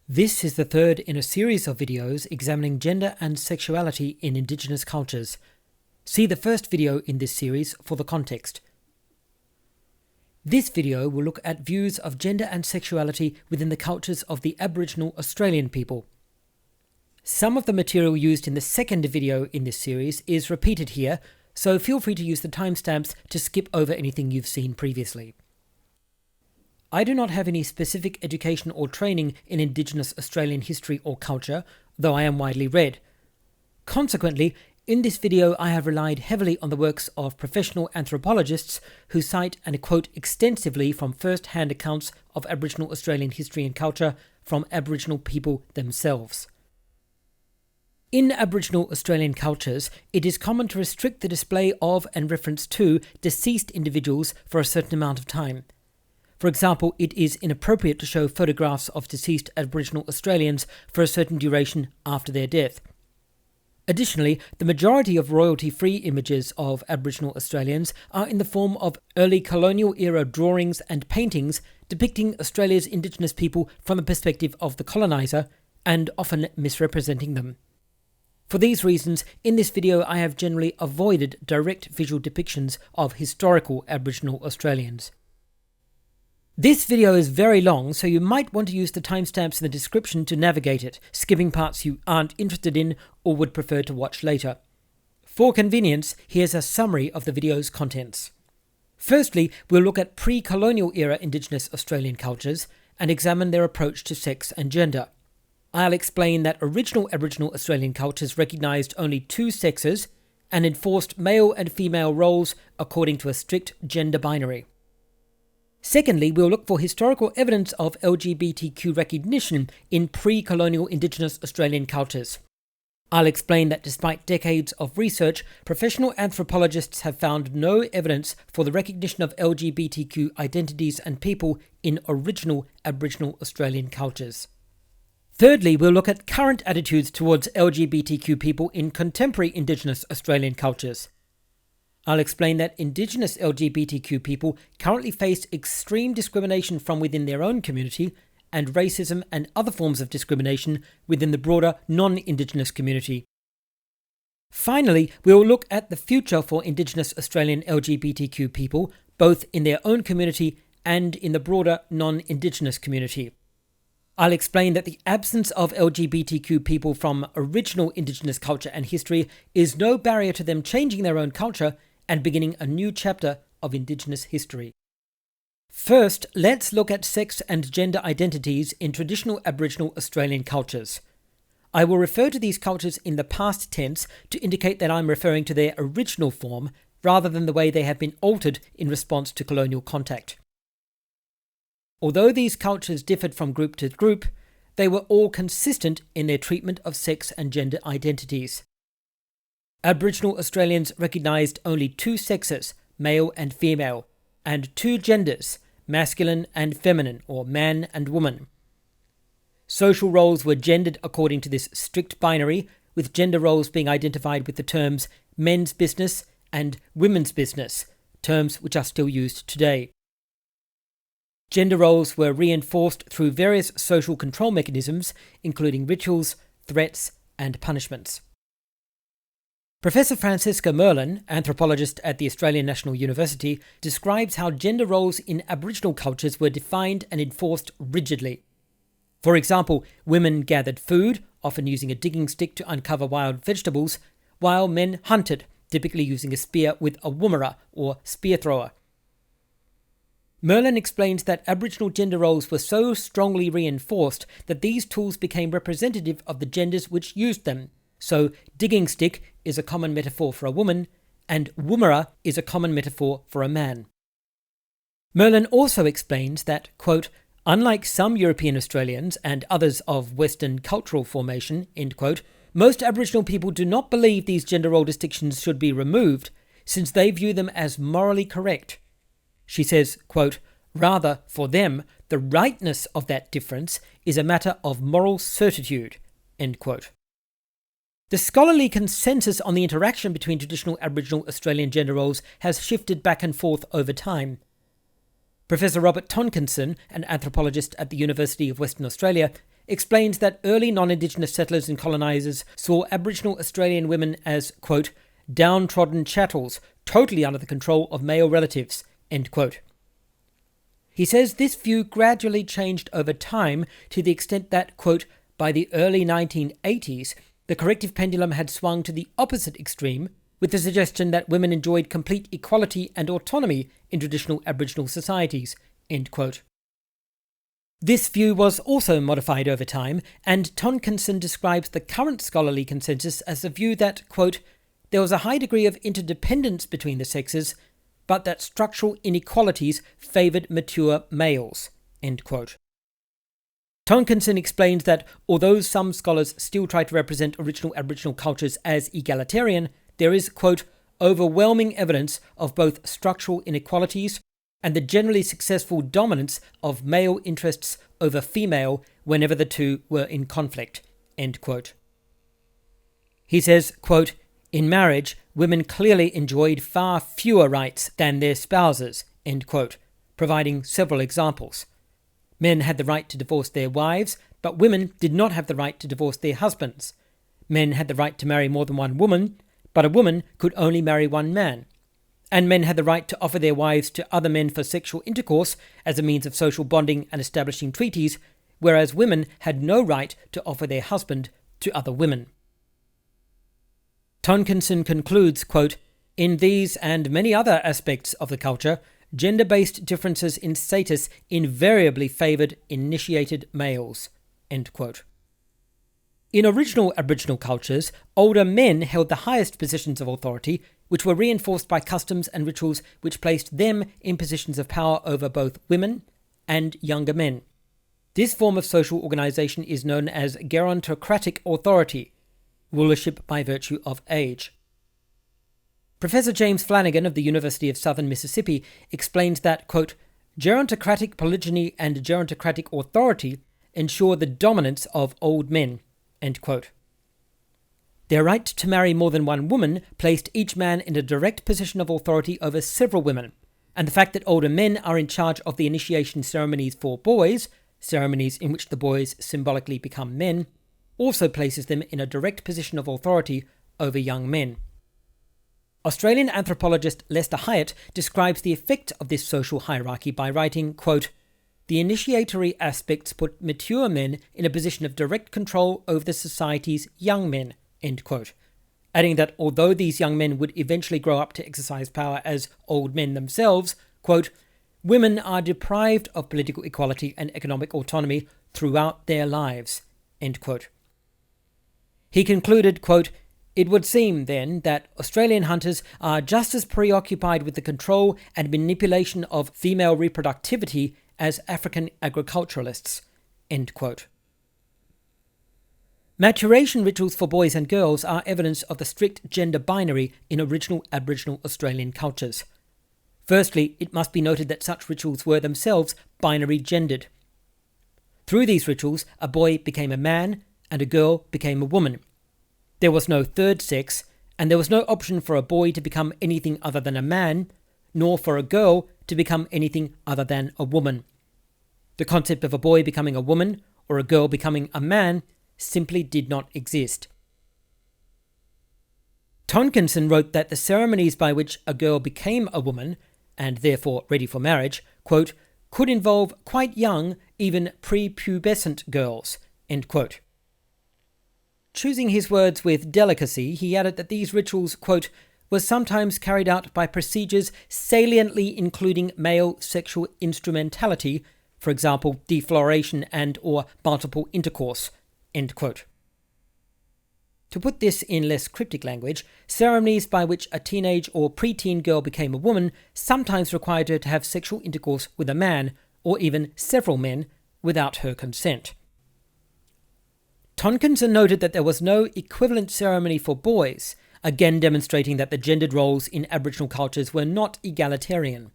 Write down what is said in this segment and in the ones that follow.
This is the third in a series of videos examining gender and sexuality in Indigenous cultures. See the first video in this series for the context. This video will look at views of gender and sexuality within the cultures of the Aboriginal Australian people. Some of the material used in the second video in this series is repeated here, so feel free to use the timestamps to skip over anything you've seen previously. I do not have any specific education or training in Indigenous Australian history or culture, though I am widely read. Consequently, in this video I have relied heavily on the works of professional anthropologists who cite and quote extensively from first-hand accounts of Aboriginal Australian history and culture from Aboriginal people themselves. In Aboriginal Australian cultures, it is common to restrict the display of and reference to deceased individuals for a certain amount of time. For example, it is inappropriate to show photographs of deceased Aboriginal Australians for a certain duration after their death. Additionally, the majority of royalty-free images of Aboriginal Australians are in the form of early colonial era drawings and paintings depicting Australia's Indigenous people from the perspective of the coloniser and often misrepresenting them. For these reasons, in this video I have generally avoided direct visual depictions of historical Aboriginal Australians. This video is very long, so you might want to use the timestamps in the description to navigate it, skipping parts you aren't interested in or would prefer to watch later. For convenience, here's a summary of the video's contents. Firstly, we'll look at pre-colonial era Indigenous Australian cultures and examine their approach to sex and gender. I'll explain that original Aboriginal Australian cultures recognised only two sexes and enforced male and female roles according to a strict gender binary. Secondly, we'll look for historical evidence of LGBTQ recognition in pre-colonial Indigenous Australian cultures. I'll explain that despite decades of research, professional anthropologists have found no evidence for the recognition of LGBTQ identities and people in original Aboriginal Australian cultures. Thirdly, we'll look at current attitudes towards LGBTQ people in contemporary Indigenous Australian cultures. I'll explain that Indigenous LGBTQ people currently face extreme discrimination from within their own community and racism and other forms of discrimination within the broader non-Indigenous community. Finally, we'll look at the future for Indigenous Australian LGBTQ people, both in their own community and in the broader non-Indigenous community. I'll explain that the absence of LGBTQ people from original Indigenous culture and history is no barrier to them changing their own culture and beginning a new chapter of Indigenous history. First, let's look at sex and gender identities in traditional Aboriginal Australian cultures. I will refer to these cultures in the past tense to indicate that I'm referring to their original form rather than the way they have been altered in response to colonial contact. Although these cultures differed from group to group, they were all consistent in their treatment of sex and gender identities. Aboriginal Australians recognised only two sexes, male and female, and two genders, masculine and feminine, or man and woman. Social roles were gendered according to this strict binary, with gender roles being identified with the terms men's business and women's business, terms which are still used today. Gender roles were reinforced through various social control mechanisms, including rituals, threats, and punishments. Professor Francesca Merlin, anthropologist at the Australian National University, describes how gender roles in Aboriginal cultures were defined and enforced rigidly. For example, women gathered food, often using a digging stick to uncover wild vegetables, while men hunted, typically using a spear with a woomera or spear thrower. Merlin explains that Aboriginal gender roles were so strongly reinforced that these tools became representative of the genders which used them. So, digging stick is a common metaphor for a woman, and woomera is a common metaphor for a man. Merlin also explains that, quote, unlike some European Australians and others of Western cultural formation, end quote, most Aboriginal people do not believe these gender role distinctions should be removed, since they view them as morally correct. She says, quote, rather, for them, the rightness of that difference is a matter of moral certitude, end quote. The scholarly consensus on the interaction between traditional Aboriginal Australian gender roles has shifted back and forth over time. Professor Robert Tonkinson, an anthropologist at the University of Western Australia, explains that early non-indigenous settlers and colonisers saw Aboriginal Australian women as, quote, downtrodden chattels, totally under the control of male relatives, end quote. He says this view gradually changed over time to the extent that, quote, by the early 1980s, the corrective pendulum had swung to the opposite extreme, with the suggestion that women enjoyed complete equality and autonomy in traditional Aboriginal societies, end quote. This view was also modified over time, and Tonkinson describes the current scholarly consensus as a view that, quote, there was a high degree of interdependence between the sexes, but that structural inequalities favoured mature males, end quote. Tonkinson explains that although some scholars still try to represent original Aboriginal cultures as egalitarian, there is, quote, overwhelming evidence of both structural inequalities and the generally successful dominance of male interests over female whenever the two were in conflict, end quote. He says, quote, in marriage, women clearly enjoyed far fewer rights than their spouses, end quote, providing several examples. Men had the right to divorce their wives, but women did not have the right to divorce their husbands. Men had the right to marry more than one woman, but a woman could only marry one man. And men had the right to offer their wives to other men for sexual intercourse as a means of social bonding and establishing treaties, whereas women had no right to offer their husband to other women. Tonkinson concludes, quote, in these and many other aspects of the culture, gender-based differences in status invariably favoured initiated males, end quote. In original Aboriginal cultures, older men held the highest positions of authority, which were reinforced by customs and rituals which placed them in positions of power over both women and younger men. This form of social organisation is known as gerontocratic authority, rulership by virtue of age. Professor James Flanagan of the University of Southern Mississippi explains that, quote, gerontocratic polygyny and gerontocratic authority ensure the dominance of old men, end quote. Their right to marry more than one woman placed each man in a direct position of authority over several women, and the fact that older men are in charge of the initiation ceremonies for boys, ceremonies in which the boys symbolically become men, also places them in a direct position of authority over young men. Australian anthropologist Lester Hyatt describes the effect of this social hierarchy by writing, quote, the initiatory aspects put mature men in a position of direct control over the society's young men, end quote, adding that although these young men would eventually grow up to exercise power as old men themselves, quote, women are deprived of political equality and economic autonomy throughout their lives, end quote. He concluded, quote, it would seem, then, that Australian hunters are just as preoccupied with the control and manipulation of female reproductivity as African agriculturalists, end quote. Maturation rituals for boys and girls are evidence of the strict gender binary in original Aboriginal Australian cultures. Firstly, it must be noted that such rituals were themselves binary gendered. Through these rituals, a boy became a man and a girl became a woman. There was no third sex, and there was no option for a boy to become anything other than a man, nor for a girl to become anything other than a woman. The concept of a boy becoming a woman or a girl becoming a man simply did not exist. Tonkinson wrote that the ceremonies by which a girl became a woman, and therefore ready for marriage, quote, could involve quite young, even prepubescent girls, end quote. Choosing his words with delicacy, he added that these rituals, quote, were sometimes carried out by procedures saliently including male sexual instrumentality, for example, defloration and or multiple intercourse, end quote. To put this in less cryptic language, ceremonies by which a teenage or preteen girl became a woman sometimes required her to have sexual intercourse with a man, or even several men, without her consent. Tonkinson noted that there was no equivalent ceremony for boys, again demonstrating that the gendered roles in Aboriginal cultures were not egalitarian.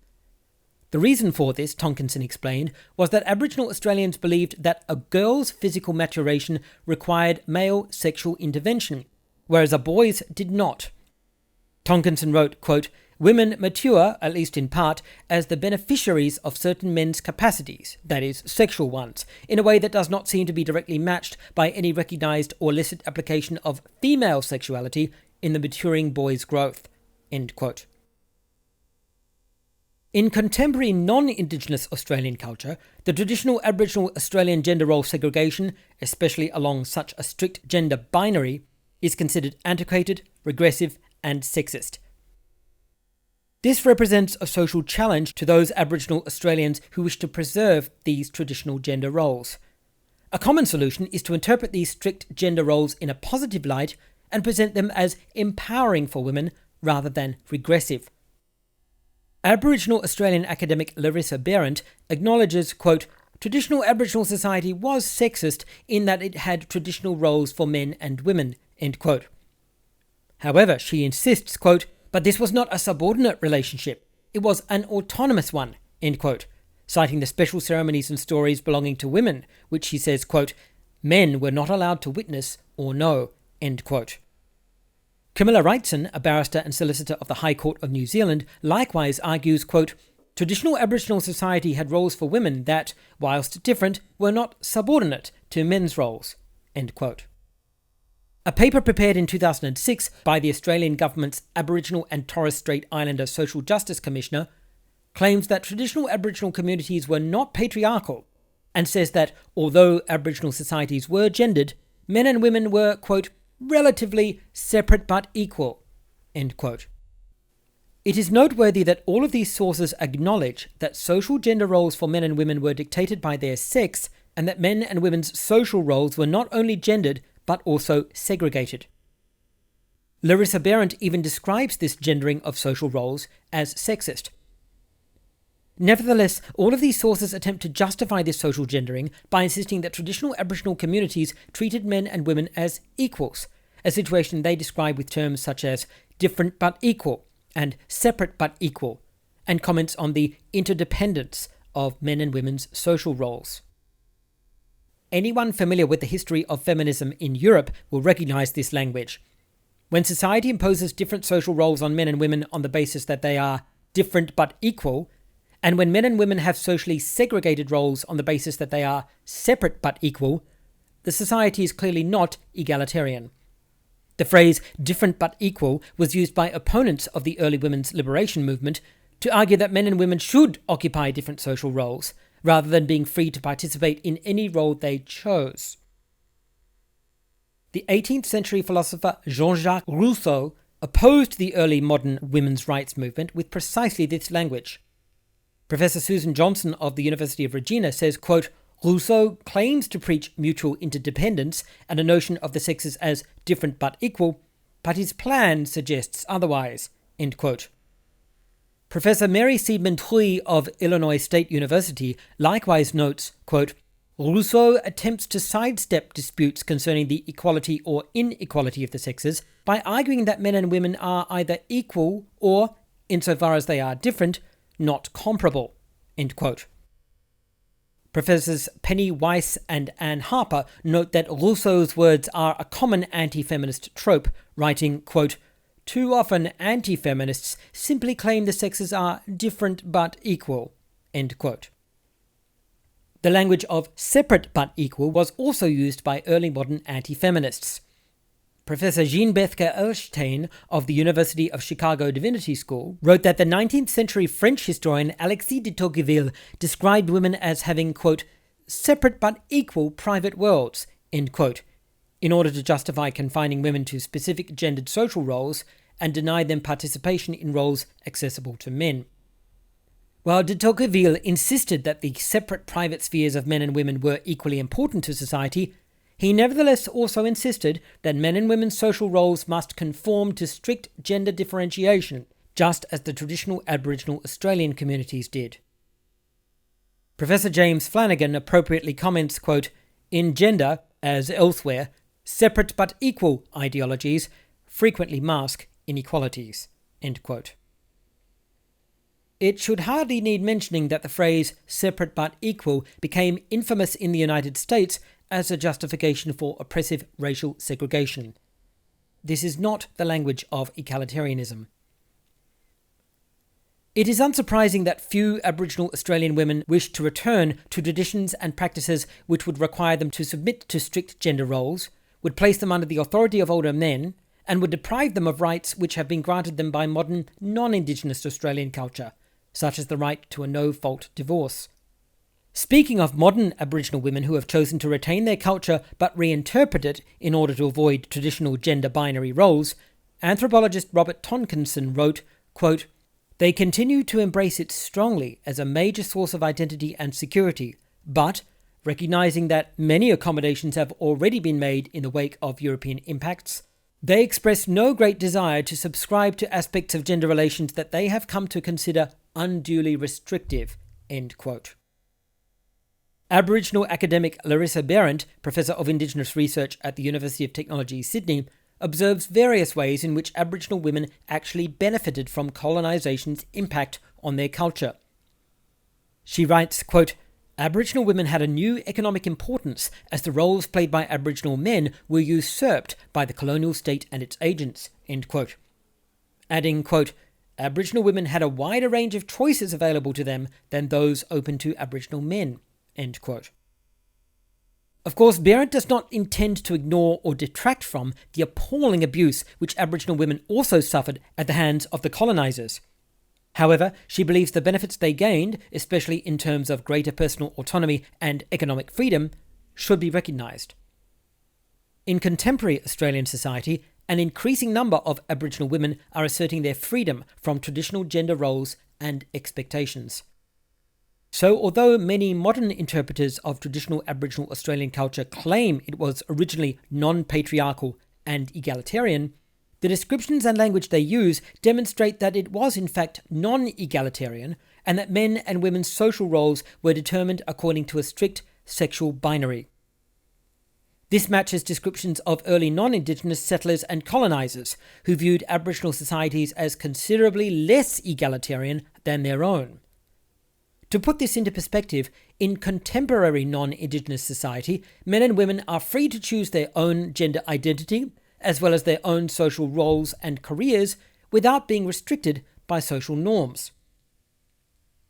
The reason for this, Tonkinson explained, was that Aboriginal Australians believed that a girl's physical maturation required male sexual intervention, whereas a boy's did not. Tonkinson wrote, quote, women mature, at least in part, as the beneficiaries of certain men's capacities, that is, sexual ones, in a way that does not seem to be directly matched by any recognised or licit application of female sexuality in the maturing boy's growth." End quote. In contemporary non-indigenous Australian culture, the traditional Aboriginal Australian gender role segregation, especially along such a strict gender binary, is considered antiquated, regressive, and sexist. This represents a social challenge to those Aboriginal Australians who wish to preserve these traditional gender roles. A common solution is to interpret these strict gender roles in a positive light and present them as empowering for women rather than regressive. Aboriginal Australian academic Larissa Behrendt acknowledges, quote, "Traditional Aboriginal society was sexist in that it had traditional roles for men and women," end quote. However, she insists, quote, "But this was not a subordinate relationship. It was an autonomous one," end quote, citing the special ceremonies and stories belonging to women, which she says, quote, "Men were not allowed to witness or know," end quote. Camilla Wrightson, a barrister and solicitor of the High Court of New Zealand, likewise argues, quote, "Traditional Aboriginal society had roles for women that, whilst different, were not subordinate to men's roles," end quote. A paper prepared in 2006 by the Australian Government's Aboriginal and Torres Strait Islander Social Justice Commissioner claims that traditional Aboriginal communities were not patriarchal and says that although Aboriginal societies were gendered, men and women were, quote, "relatively separate but equal," end quote. It is noteworthy that all of these sources acknowledge that social gender roles for men and women were dictated by their sex and that men and women's social roles were not only gendered but also segregated. Larissa Behrendt even describes this gendering of social roles as sexist. Nevertheless, all of these sources attempt to justify this social gendering by insisting that traditional Aboriginal communities treated men and women as equals, a situation they describe with terms such as different but equal and separate but equal, and comments on the interdependence of men and women's social roles. Anyone familiar with the history of feminism in Europe will recognize this language. When society imposes different social roles on men and women on the basis that they are different but equal, and when men and women have socially segregated roles on the basis that they are separate but equal, the society is clearly not egalitarian. The phrase different but equal was used by opponents of the early women's liberation movement to argue that men and women should occupy different social roles, rather than being free to participate in any role they chose. The 18th century philosopher Jean-Jacques Rousseau opposed the early modern women's rights movement with precisely this language. Professor Susan Johnson of the University of Regina says, quote, "Rousseau claims to preach mutual interdependence and a notion of the sexes as different but equal, but his plan suggests otherwise," end quote. Professor Mary Seidman-Truy of Illinois State University likewise notes, quote, "Rousseau attempts to sidestep disputes concerning the equality or inequality of the sexes by arguing that men and women are either equal or, insofar as they are different, not comparable," end quote. Professors Penny Weiss and Anne Harper note that Rousseau's words are a common anti-feminist trope, writing, quote, "Too often anti-feminists simply claim the sexes are different but equal," end quote. The language of separate but equal was also used by early modern anti-feminists. Professor Jean Bethke Erstein of the University of Chicago Divinity School wrote that the 19th century French historian Alexis de Tocqueville described women as having, quote, "separate but equal private worlds," end quote, in order to justify confining women to specific gendered social roles and deny them participation in roles accessible to men. While de Tocqueville insisted that the separate private spheres of men and women were equally important to society, he nevertheless also insisted that men and women's social roles must conform to strict gender differentiation, just as the traditional Aboriginal Australian communities did. Professor James Flanagan appropriately comments, quote, "In gender, as elsewhere, separate but equal ideologies frequently mask inequalities," end quote. It should hardly need mentioning that the phrase separate but equal became infamous in the United States as a justification for oppressive racial segregation. This is not the language of egalitarianism. It is unsurprising that few Aboriginal Australian women wish to return to traditions and practices which would require them to submit to strict gender roles, would place them under the authority of older men, and would deprive them of rights which have been granted them by modern non-indigenous Australian culture, such as the right to a no-fault divorce. Speaking of modern Aboriginal women who have chosen to retain their culture but reinterpret it in order to avoid traditional gender binary roles, anthropologist Robert Tonkinson wrote, quote, "They continue to embrace it strongly as a major source of identity and security, but, recognizing that many accommodations have already been made in the wake of European impacts, they express no great desire to subscribe to aspects of gender relations that they have come to consider unduly restrictive." End quote. Aboriginal academic Larissa Behrendt, Professor of Indigenous Research at the University of Technology, Sydney, observes various ways in which Aboriginal women actually benefited from colonisation's impact on their culture. She writes, quote, "Aboriginal women had a new economic importance as the roles played by Aboriginal men were usurped by the colonial state and its agents," end quote. Adding, quote, "Aboriginal women had a wider range of choices available to them than those open to Aboriginal men," end quote. Of course, Behrendt does not intend to ignore or detract from the appalling abuse which Aboriginal women also suffered at the hands of the colonisers. However, she believes the benefits they gained, especially in terms of greater personal autonomy and economic freedom, should be recognised. In contemporary Australian society, an increasing number of Aboriginal women are asserting their freedom from traditional gender roles and expectations. So, although many modern interpreters of traditional Aboriginal Australian culture claim it was originally non-patriarchal and egalitarian, the descriptions and language they use demonstrate that it was in fact non-egalitarian and that men and women's social roles were determined according to a strict sexual binary. This matches descriptions of early non-indigenous settlers and colonisers who viewed Aboriginal societies as considerably less egalitarian than their own. To put this into perspective, in contemporary non-indigenous society, men and women are free to choose their own gender identity, as well as their own social roles and careers, without being restricted by social norms.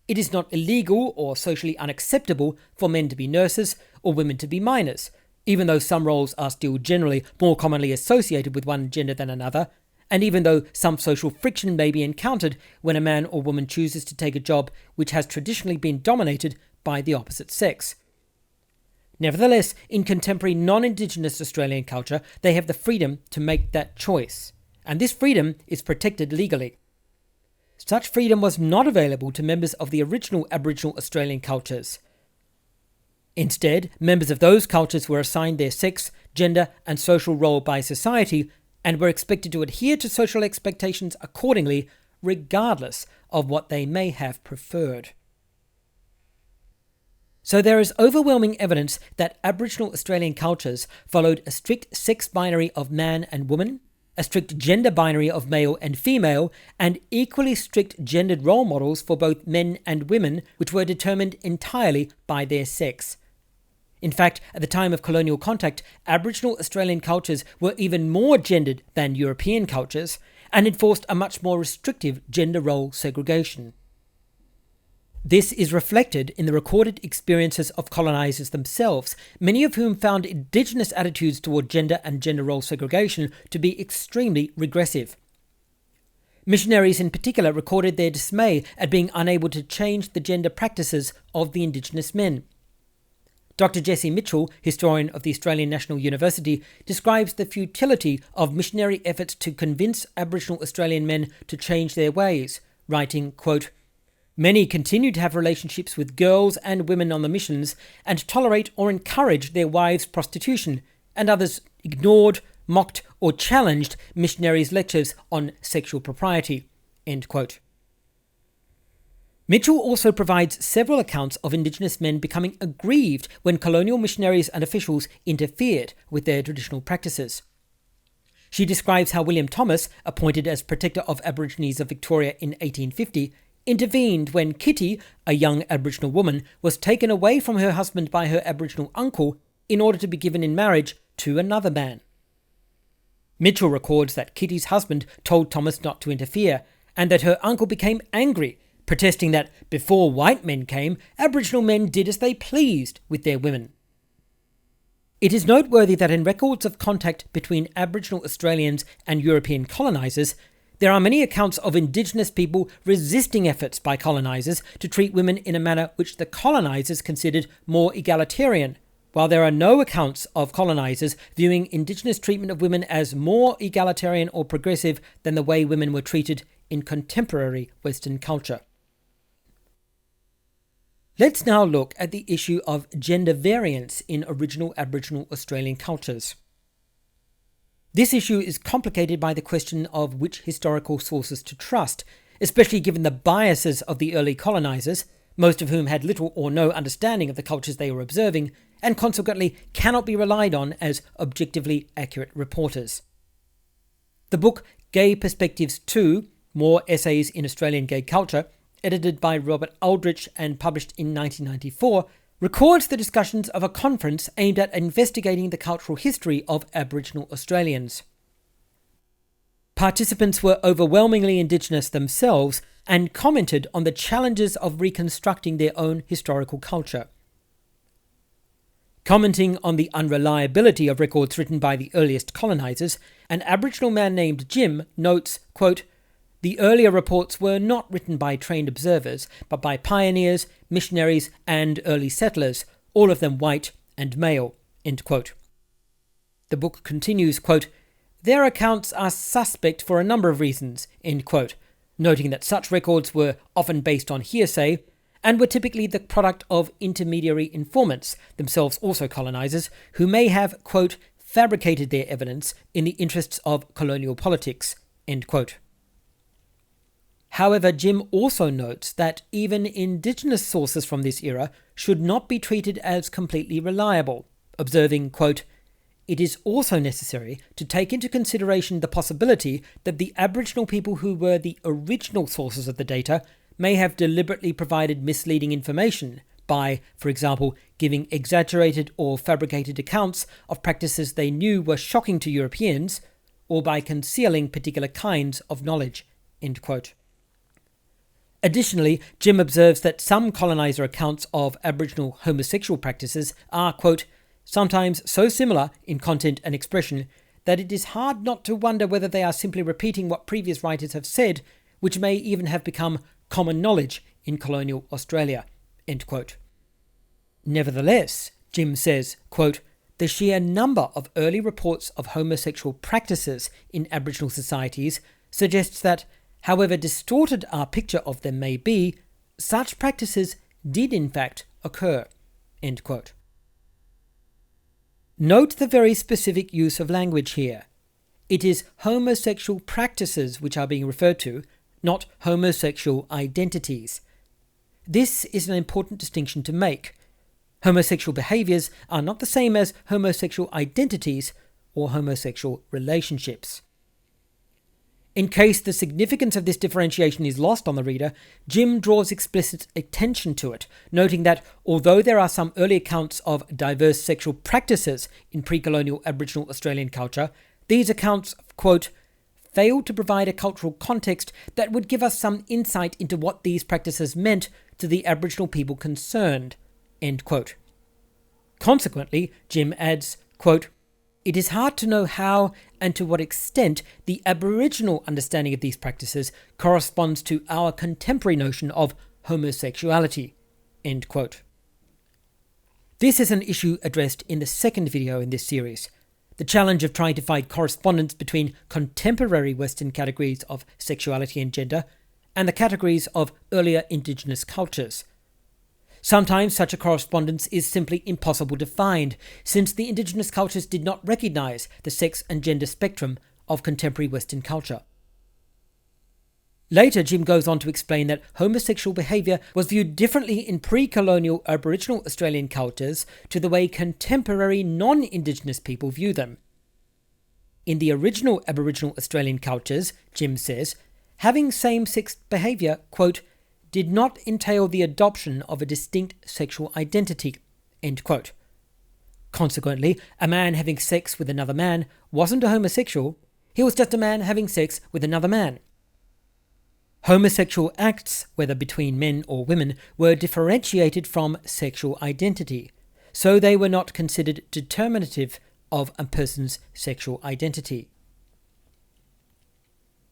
It is not illegal or socially unacceptable for men to be nurses or women to be miners, even though some roles are still generally more commonly associated with one gender than another, and even though some social friction may be encountered when a man or woman chooses to take a job which has traditionally been dominated by the opposite sex. Nevertheless, in contemporary non-indigenous Australian culture, they have the freedom to make that choice, and this freedom is protected legally. Such freedom was not available to members of the original Aboriginal Australian cultures. Instead, members of those cultures were assigned their sex, gender, and social role by society, and were expected to adhere to social expectations accordingly, regardless of what they may have preferred. So there is overwhelming evidence that Aboriginal Australian cultures followed a strict sex binary of man and woman, a strict gender binary of male and female, and equally strict gendered role models for both men and women, which were determined entirely by their sex. In fact, at the time of colonial contact, Aboriginal Australian cultures were even more gendered than European cultures and enforced a much more restrictive gender role segregation. This is reflected in the recorded experiences of colonisers themselves, many of whom found Indigenous attitudes toward gender and gender role segregation to be extremely regressive. Missionaries in particular recorded their dismay at being unable to change the gender practices of the Indigenous men. Dr. Jessie Mitchell, historian of the Australian National University, describes the futility of missionary efforts to convince Aboriginal Australian men to change their ways, writing, quote, "Many continued to have relationships with girls and women on the missions and tolerate or encourage their wives' prostitution, and others ignored, mocked or challenged missionaries' lectures on sexual propriety." End quote. Mitchell also provides several accounts of Indigenous men becoming aggrieved when colonial missionaries and officials interfered with their traditional practices. She describes how William Thomas, appointed as Protector of Aborigines of Victoria in 1850, intervened when Kitty, a young Aboriginal woman, was taken away from her husband by her Aboriginal uncle in order to be given in marriage to another man. Mitchell records that Kitty's husband told Thomas not to interfere, and that her uncle became angry protesting that before white men came, Aboriginal men did as they pleased with their women. It is noteworthy that in records of contact between Aboriginal Australians and European colonisers, there are many accounts of Indigenous people resisting efforts by colonisers to treat women in a manner which the colonisers considered more egalitarian, while there are no accounts of colonisers viewing Indigenous treatment of women as more egalitarian or progressive than the way women were treated in contemporary Western culture. Let's now look at the issue of gender variance in original Aboriginal Australian cultures. This issue is complicated by the question of which historical sources to trust, especially given the biases of the early colonisers, most of whom had little or no understanding of the cultures they were observing, and consequently cannot be relied on as objectively accurate reporters. The book Gay Perspectives 2, More Essays in Australian Gay Culture, edited by Robert Aldrich and published in 1994, records the discussions of a conference aimed at investigating the cultural history of Aboriginal Australians. Participants were overwhelmingly Indigenous themselves and commented on the challenges of reconstructing their own historical culture. Commenting on the unreliability of records written by the earliest colonisers, an Aboriginal man named Jim notes, quote, "The earlier reports were not written by trained observers, but by pioneers, missionaries, and early settlers, all of them white and male." End quote. The book continues, quote, "Their accounts are suspect for a number of reasons," end quote, noting that such records were often based on hearsay and were typically the product of intermediary informants, themselves also colonisers, who may have, quote, "fabricated their evidence in the interests of colonial politics," end quote. However, Jim also notes that even Indigenous sources from this era should not be treated as completely reliable, observing, quote, "It is also necessary to take into consideration the possibility that the Aboriginal people who were the original sources of the data may have deliberately provided misleading information by, for example, giving exaggerated or fabricated accounts of practices they knew were shocking to Europeans, or by concealing particular kinds of knowledge," end quote. Additionally, Jim observes that some coloniser accounts of Aboriginal homosexual practices are, quote, "sometimes so similar in content and expression that it is hard not to wonder whether they are simply repeating what previous writers have said, which may even have become common knowledge in colonial Australia," end quote. Nevertheless, Jim says, quote, "the sheer number of early reports of homosexual practices in Aboriginal societies suggests that, however distorted our picture of them may be, such practices did in fact occur," end quote. Note the very specific use of language here. It is homosexual practices which are being referred to, not homosexual identities. This is an important distinction to make. Homosexual behaviours are not the same as homosexual identities or homosexual relationships. In case the significance of this differentiation is lost on the reader, Jim draws explicit attention to it, noting that although there are some early accounts of diverse sexual practices in pre-colonial Aboriginal Australian culture, these accounts, quote, "fail to provide a cultural context that would give us some insight into what these practices meant to the Aboriginal people concerned," end quote. Consequently, Jim adds, quote, "It is hard to know how and to what extent the Aboriginal understanding of these practices corresponds to our contemporary notion of homosexuality," end quote. This is an issue addressed in the second video in this series, the challenge of trying to find correspondence between contemporary Western categories of sexuality and gender and the categories of earlier Indigenous cultures. Sometimes such a correspondence is simply impossible to find, since the Indigenous cultures did not recognise the sex and gender spectrum of contemporary Western culture. Later, Jim goes on to explain that homosexual behaviour was viewed differently in pre-colonial Aboriginal Australian cultures to the way contemporary non-Indigenous people view them. In the original Aboriginal Australian cultures, Jim says, having same-sex behaviour, quote, "did not entail the adoption of a distinct sexual identity," end quote. Consequently, a man having sex with another man wasn't a homosexual, he was just a man having sex with another man. Homosexual acts, whether between men or women, were differentiated from sexual identity, so they were not considered determinative of a person's sexual identity.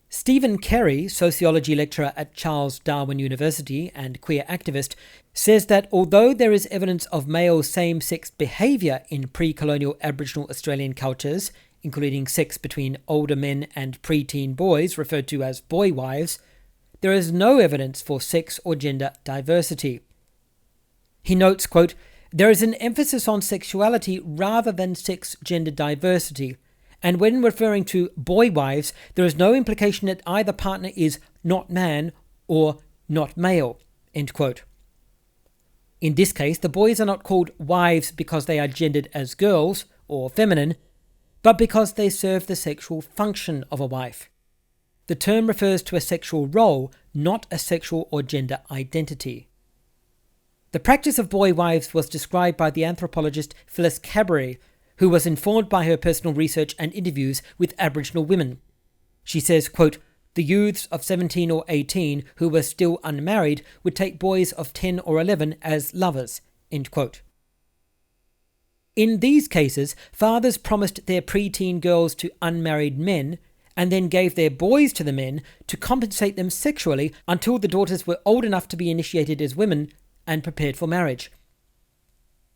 Stephen Carey, sociology lecturer at Charles Darwin University and queer activist, says that although there is evidence of male same-sex behaviour in pre-colonial Aboriginal Australian cultures, including sex between older men and pre-teen boys referred to as boy wives, there is no evidence for sex or gender diversity. He notes, quote, "There is an emphasis on sexuality rather than sex-gender diversity, and when referring to boy wives, there is no implication that either partner is not man or not male," end quote. In this case, the boys are not called wives because they are gendered as girls or feminine, but because they serve the sexual function of a wife. The term refers to a sexual role, not a sexual or gender identity. The practice of boy wives was described by the anthropologist Phyllis Cabaret, who was informed by her personal research and interviews with Aboriginal women. She says, quote, "The youths of 17 or 18 who were still unmarried would take boys of 10 or 11 as lovers," end quote. In these cases, fathers promised their preteen girls to unmarried men and then gave their boys to the men to compensate them sexually until the daughters were old enough to be initiated as women and prepared for marriage.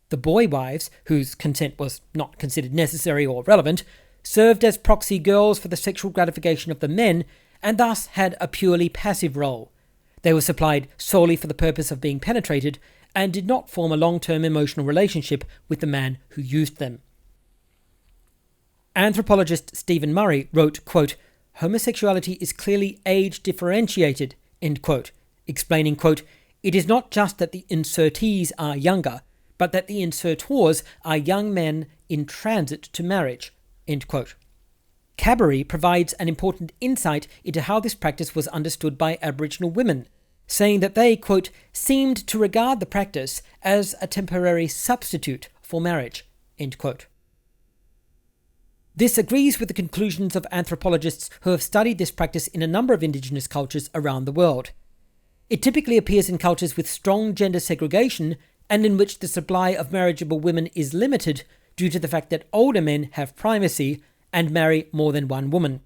The boy wives, whose consent was not considered necessary or relevant, served as proxy girls for the sexual gratification of the men and thus had a purely passive role. They were supplied solely for the purpose of being penetrated and did not form a long-term emotional relationship with the man who used them. Anthropologist Stephen Murray wrote, quote, "Homosexuality is clearly age differentiated," end quote, explaining, quote, "It is not just that the insertees are younger, but that the insertors are young men in transit to marriage," end quote. Cabaret provides an important insight into how this practice was understood by Aboriginal women, saying that they, quote, "seemed to regard the practice as a temporary substitute for marriage," end quote. This agrees with the conclusions of anthropologists who have studied this practice in a number of Indigenous cultures around the world. It typically appears in cultures with strong gender segregation and in which the supply of marriageable women is limited due to the fact that older men have primacy and marry more than one woman.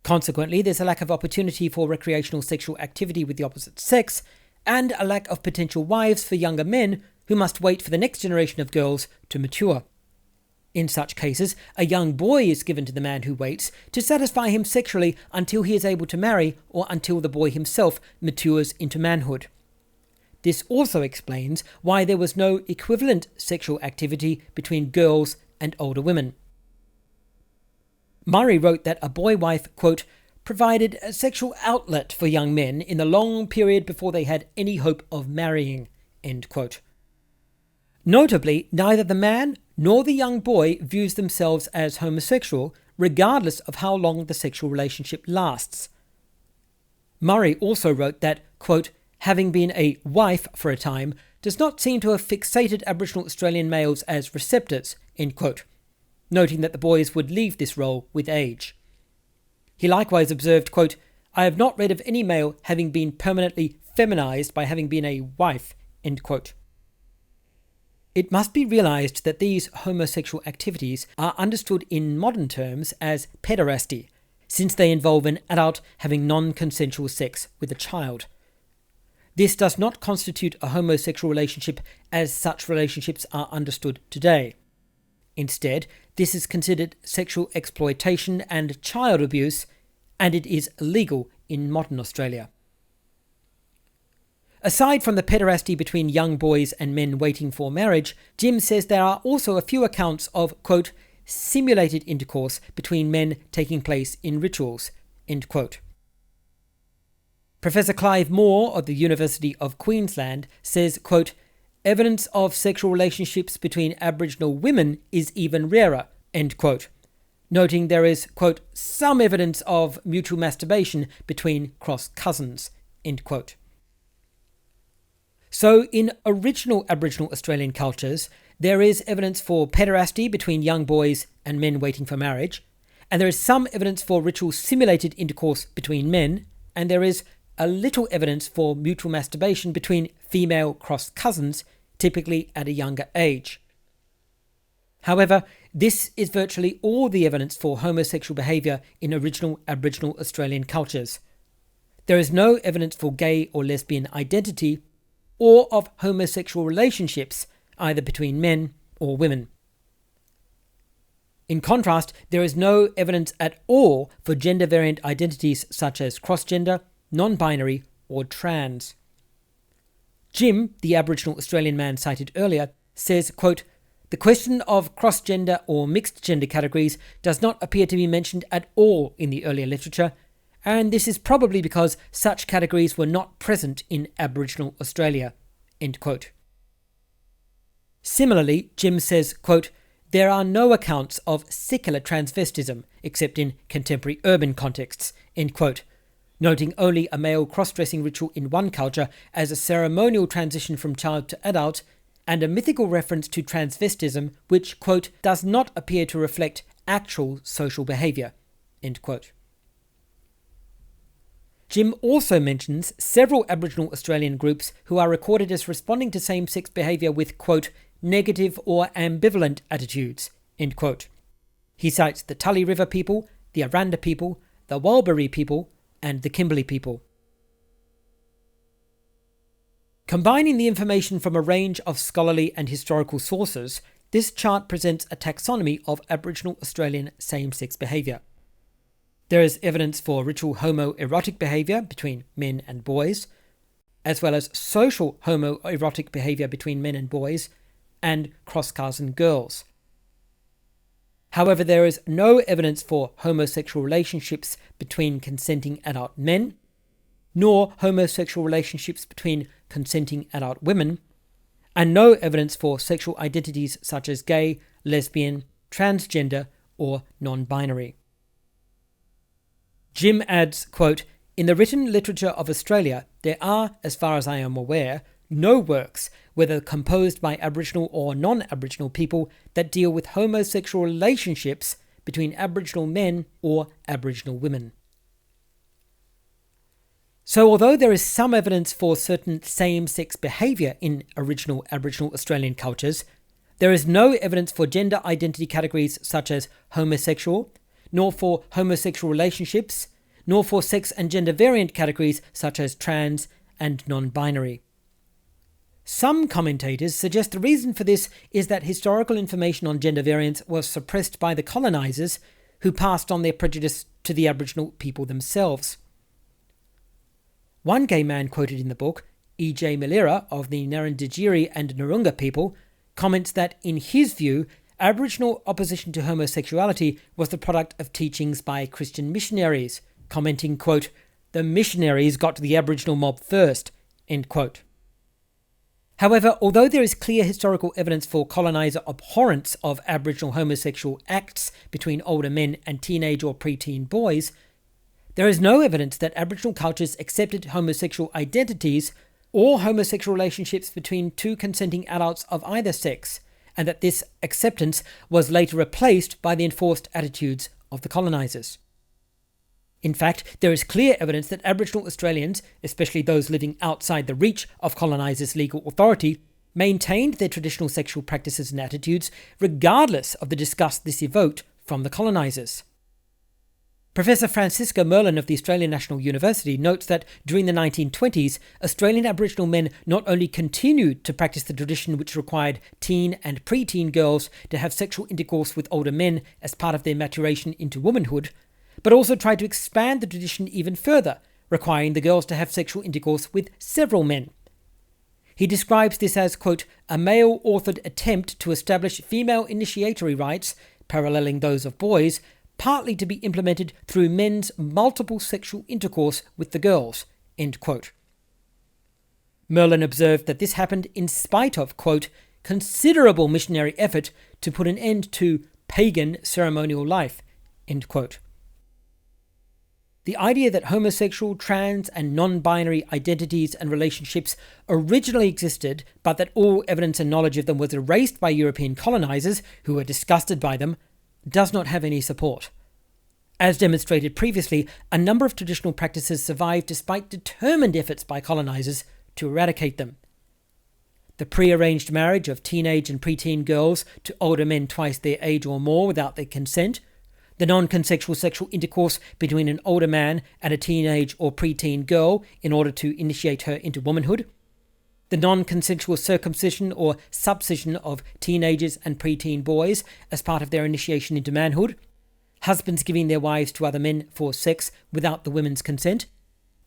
Consequently, there's a lack of opportunity for recreational sexual activity with the opposite sex and a lack of potential wives for younger men who must wait for the next generation of girls to mature. In such cases, a young boy is given to the man who waits to satisfy him sexually until he is able to marry or until the boy himself matures into manhood. This also explains why there was no equivalent sexual activity between girls and older women. Murray wrote that a boy wife, quote, "provided a sexual outlet for young men in the long period before they had any hope of marrying," end quote. Notably, neither the man nor the young boy views themselves as homosexual, regardless of how long the sexual relationship lasts. Murray also wrote that, quote, "having been a wife for a time does not seem to have fixated Aboriginal Australian males as receptors," end quote, noting that the boys would leave this role with age. He likewise observed, quote, "I have not read of any male having been permanently feminized by having been a wife," end quote. It must be realized that these homosexual activities are understood in modern terms as pederasty, since they involve an adult having non-consensual sex with a child. This does not constitute a homosexual relationship as such relationships are understood today. Instead, this is considered sexual exploitation and child abuse, and it is illegal in modern Australia. Aside from the pederasty between young boys and men waiting for marriage, Jim says there are also a few accounts of, quote, "simulated intercourse between men taking place in rituals," end quote. Professor Clive Moore of the University of Queensland says, quote, "evidence of sexual relationships between Aboriginal women is even rarer," end quote, noting there is, quote, "some evidence of mutual masturbation between cross cousins," end quote. So in original Aboriginal Australian cultures, there is evidence for pederasty between young boys and men waiting for marriage, and there is some evidence for ritual simulated intercourse between men, and there is a little evidence for mutual masturbation between female crossed cousins, typically at a younger age. However, this is virtually all the evidence for homosexual behaviour in original Aboriginal Australian cultures. There is no evidence for gay or lesbian identity or of homosexual relationships, either between men or women. In contrast, there is no evidence at all for gender variant identities such as cross-gender, non-binary or trans. Jim, the Aboriginal Australian man cited earlier, says, quote, "The question of cross-gender or mixed gender categories does not appear to be mentioned at all in the earlier literature, and this is probably because such categories were not present in Aboriginal Australia." End quote. Similarly, Jim says, quote, "There are no accounts of secular transvestism except in contemporary urban contexts," end quote, noting only a male cross-dressing ritual in one culture as a ceremonial transition from child to adult, and a mythical reference to transvestism which, quote, "does not appear to reflect actual social behaviour," end quote. Jim also mentions several Aboriginal Australian groups who are recorded as responding to same-sex behaviour with, quote, "negative or ambivalent attitudes," end quote. He cites the Tully River people, the Aranda people, the Walberi people, and the Kimberley people. Combining the information from a range of scholarly and historical sources, this chart presents a taxonomy of Aboriginal Australian same-sex behaviour. There is evidence for ritual homoerotic behaviour between men and boys, as well as social homoerotic behaviour between men and boys, and cross-cousin girls. However, there is no evidence for homosexual relationships between consenting adult men, nor homosexual relationships between consenting adult women, and no evidence for sexual identities such as gay, lesbian, transgender, or non-binary. Jim adds, quote, "In the written literature of Australia, there are, as far as I am aware, no works, whether composed by Aboriginal or non-Aboriginal people, that deal with homosexual relationships between Aboriginal men or Aboriginal women." So although there is some evidence for certain same-sex behaviour in original Aboriginal Australian cultures, there is no evidence for gender identity categories such as homosexual, nor for homosexual relationships, nor for sex and gender variant categories such as trans and non-binary. Some commentators suggest the reason for this is that historical information on gender variance was suppressed by the colonisers, who passed on their prejudice to the Aboriginal people themselves. One gay man quoted in the book, E.J. Malira of the Ngarrindjeri and Nurunga people, comments that, in his view, Aboriginal opposition to homosexuality was the product of teachings by Christian missionaries, commenting, quote, "The missionaries got to the Aboriginal mob first," end quote. However, although there is clear historical evidence for coloniser abhorrence of Aboriginal homosexual acts between older men and teenage or preteen boys, there is no evidence that Aboriginal cultures accepted homosexual identities or homosexual relationships between two consenting adults of either sex, and that this acceptance was later replaced by the enforced attitudes of the colonisers. In fact, there is clear evidence that Aboriginal Australians, especially those living outside the reach of colonisers' legal authority, maintained their traditional sexual practices and attitudes regardless of the disgust this evoked from the colonisers. Professor Francisca Merlin of the Australian National University notes that during the 1920s, Australian Aboriginal men not only continued to practice the tradition which required teen and preteen girls to have sexual intercourse with older men as part of their maturation into womanhood, but also tried to expand the tradition even further, requiring the girls to have sexual intercourse with several men. He describes this as, quote, "a male-authored attempt to establish female initiatory rites, paralleling those of boys, partly to be implemented through men's multiple sexual intercourse with the girls," end quote. Merlin observed that this happened in spite of, quote, "considerable missionary effort to put an end to pagan ceremonial life," end quote. The idea that homosexual, trans, and non-binary identities and relationships originally existed, but that all evidence and knowledge of them was erased by European colonisers who were disgusted by them, does not have any support. As demonstrated previously, a number of traditional practices survive despite determined efforts by colonizers to eradicate them. The prearranged marriage of teenage and preteen girls to older men twice their age or more without their consent, the non-consensual sexual intercourse between an older man and a teenage or preteen girl in order to initiate her into womanhood, the non-consensual circumcision or subcision of teenagers and preteen boys as part of their initiation into manhood, husbands giving their wives to other men for sex without the women's consent,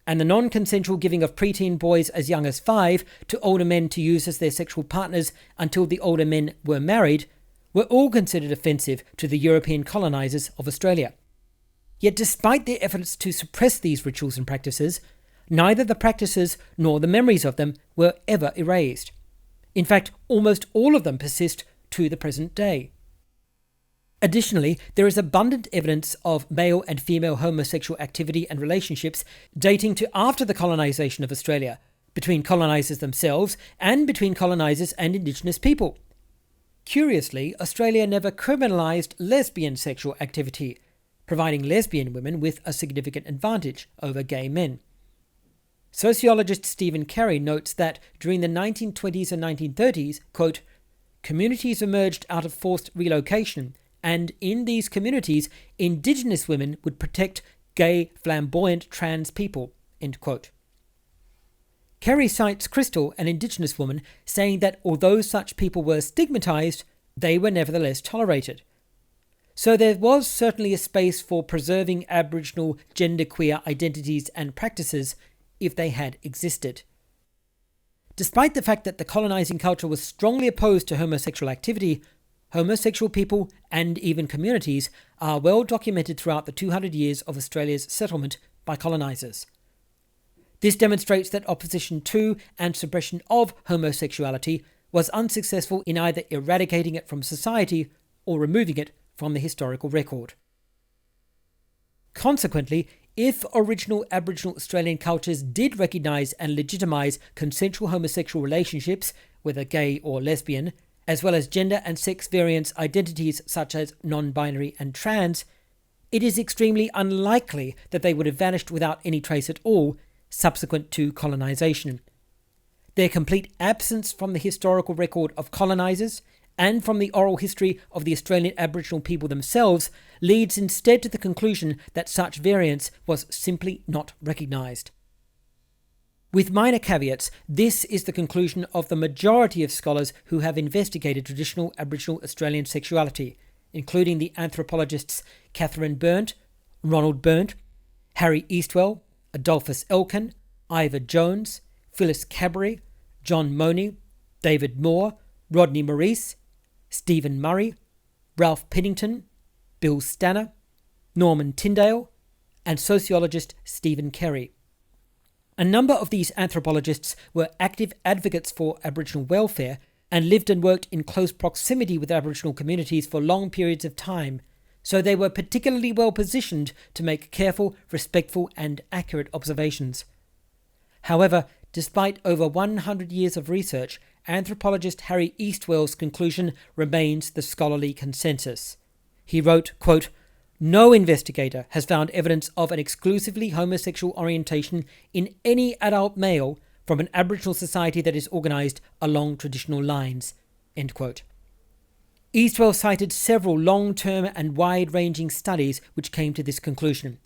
and the non-consensual giving of preteen boys as young as 5 to older men to use as their sexual partners until the older men were married, were all considered offensive to the European colonizers of Australia. Yet despite their efforts to suppress these rituals and practices, neither the practices nor the memories of them were ever erased. In fact, almost all of them persist to the present day. Additionally, there is abundant evidence of male and female homosexual activity and relationships dating to after the colonization of Australia, between colonizers themselves and between colonizers and Indigenous people. Curiously, Australia never criminalised lesbian sexual activity, providing lesbian women with a significant advantage over gay men. Sociologist Stephen Carey notes that during the 1920s and 1930s, quote, communities emerged out of forced relocation, and in these communities, Indigenous women would protect gay, flamboyant trans people, end quote. Carey cites Crystal, an Indigenous woman, saying that although such people were stigmatised, they were nevertheless tolerated. So there was certainly a space for preserving Aboriginal genderqueer identities and practices if they had existed. Despite the fact that the colonising culture was strongly opposed to homosexual activity, homosexual people and even communities are well documented throughout the 200 years of Australia's settlement by colonisers. This demonstrates that opposition to and suppression of homosexuality was unsuccessful in either eradicating it from society or removing it from the historical record. Consequently, if original Aboriginal Australian cultures did recognise and legitimise consensual homosexual relationships, whether gay or lesbian, as well as gender and sex variance identities such as non-binary and trans, it is extremely unlikely that they would have vanished without any trace at all subsequent to colonisation. Their complete absence from the historical record of colonisers and from the oral history of the Australian Aboriginal people themselves leads instead to the conclusion that such variance was simply not recognised. With minor caveats, this is the conclusion of the majority of scholars who have investigated traditional Aboriginal Australian sexuality, including the anthropologists Catherine Berndt, Ronald Berndt, Harry Eastwell, Adolphus Elkin, Ivor Jones, Phyllis Cadbury, John Money, David Moore, Rodney Maurice, Stephen Murray, Ralph Pennington, Bill Stanner, Norman Tyndale, and sociologist Stephen Carey. A number of these anthropologists were active advocates for Aboriginal welfare and lived and worked in close proximity with Aboriginal communities for long periods of time, so they were particularly well positioned to make careful, respectful, and accurate observations. However, despite over 100 years of research, anthropologist Harry Eastwell's conclusion remains the scholarly consensus. He wrote, quote, "No investigator has found evidence of an exclusively homosexual orientation in any adult male from an Aboriginal society that is organised along traditional lines," end quote. Eastwell cited several long-term and wide-ranging studies which came to this conclusion.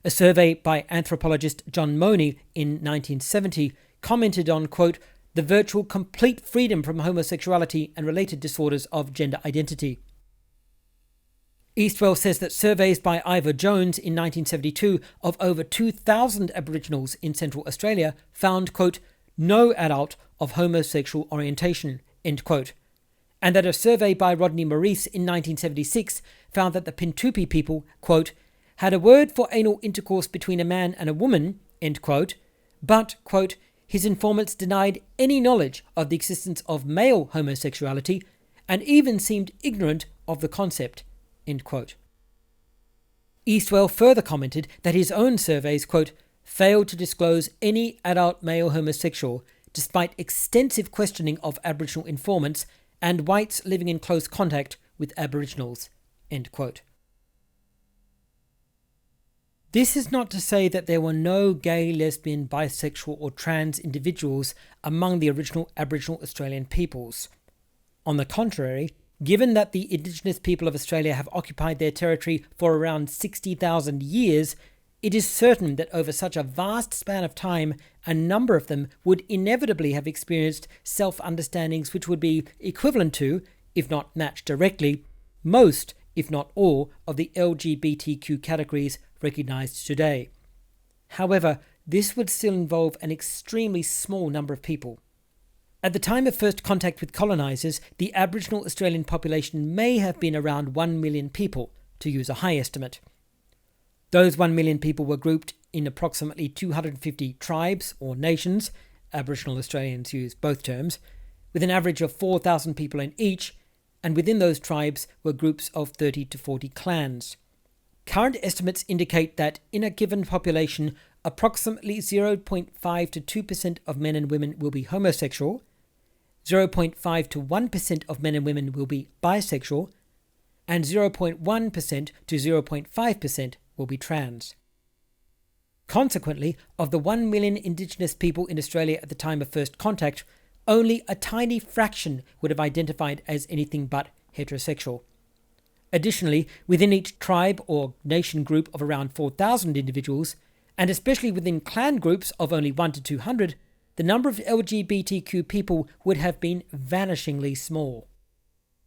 A survey by anthropologist John Money in 1970 commented on, quote, "the virtual complete freedom from homosexuality and related disorders of gender identity." Eastwell says that surveys by Ivor Jones in 1972 of over 2,000 Aboriginals in Central Australia found, quote, "no adult of homosexual orientation," end quote, and that a survey by Rodney Maurice in 1976 found that the Pintupi people, quote, "had a word for anal intercourse between a man and a woman," end quote, but, quote, "his informants denied any knowledge of the existence of male homosexuality and even seemed ignorant of the concept," end quote. Eastwell further commented that his own surveys, quote, "failed to disclose any adult male homosexual despite extensive questioning of Aboriginal informants and whites living in close contact with Aboriginals," end quote. This is not to say that there were no gay, lesbian, bisexual or trans individuals among the original Aboriginal Australian peoples. On the contrary, given that the Indigenous people of Australia have occupied their territory for around 60,000 years, it is certain that over such a vast span of time, a number of them would inevitably have experienced self-understandings which would be equivalent to, if not matched directly, most, if not all, of the LGBTQ categories recognised today. However, this would still involve an extremely small number of people. At the time of first contact with colonisers, the Aboriginal Australian population may have been around 1 million people, to use a high estimate. Those 1 million people were grouped in approximately 250 tribes or nations, Aboriginal Australians use both terms, with an average of 4,000 people in each, and within those tribes were groups of 30 to 40 clans. Current estimates indicate that in a given population, approximately 0.5 to 2% of men and women will be homosexual, 0.5 to 1% of men and women will be bisexual, and 0.1% to 0.5% will be trans. Consequently, of the 1 million Indigenous people in Australia at the time of first contact, only a tiny fraction would have identified as anything but heterosexual. Additionally, within each tribe or nation group of around 4,000 individuals, and especially within clan groups of only 1 to 200, the number of LGBTQ people would have been vanishingly small.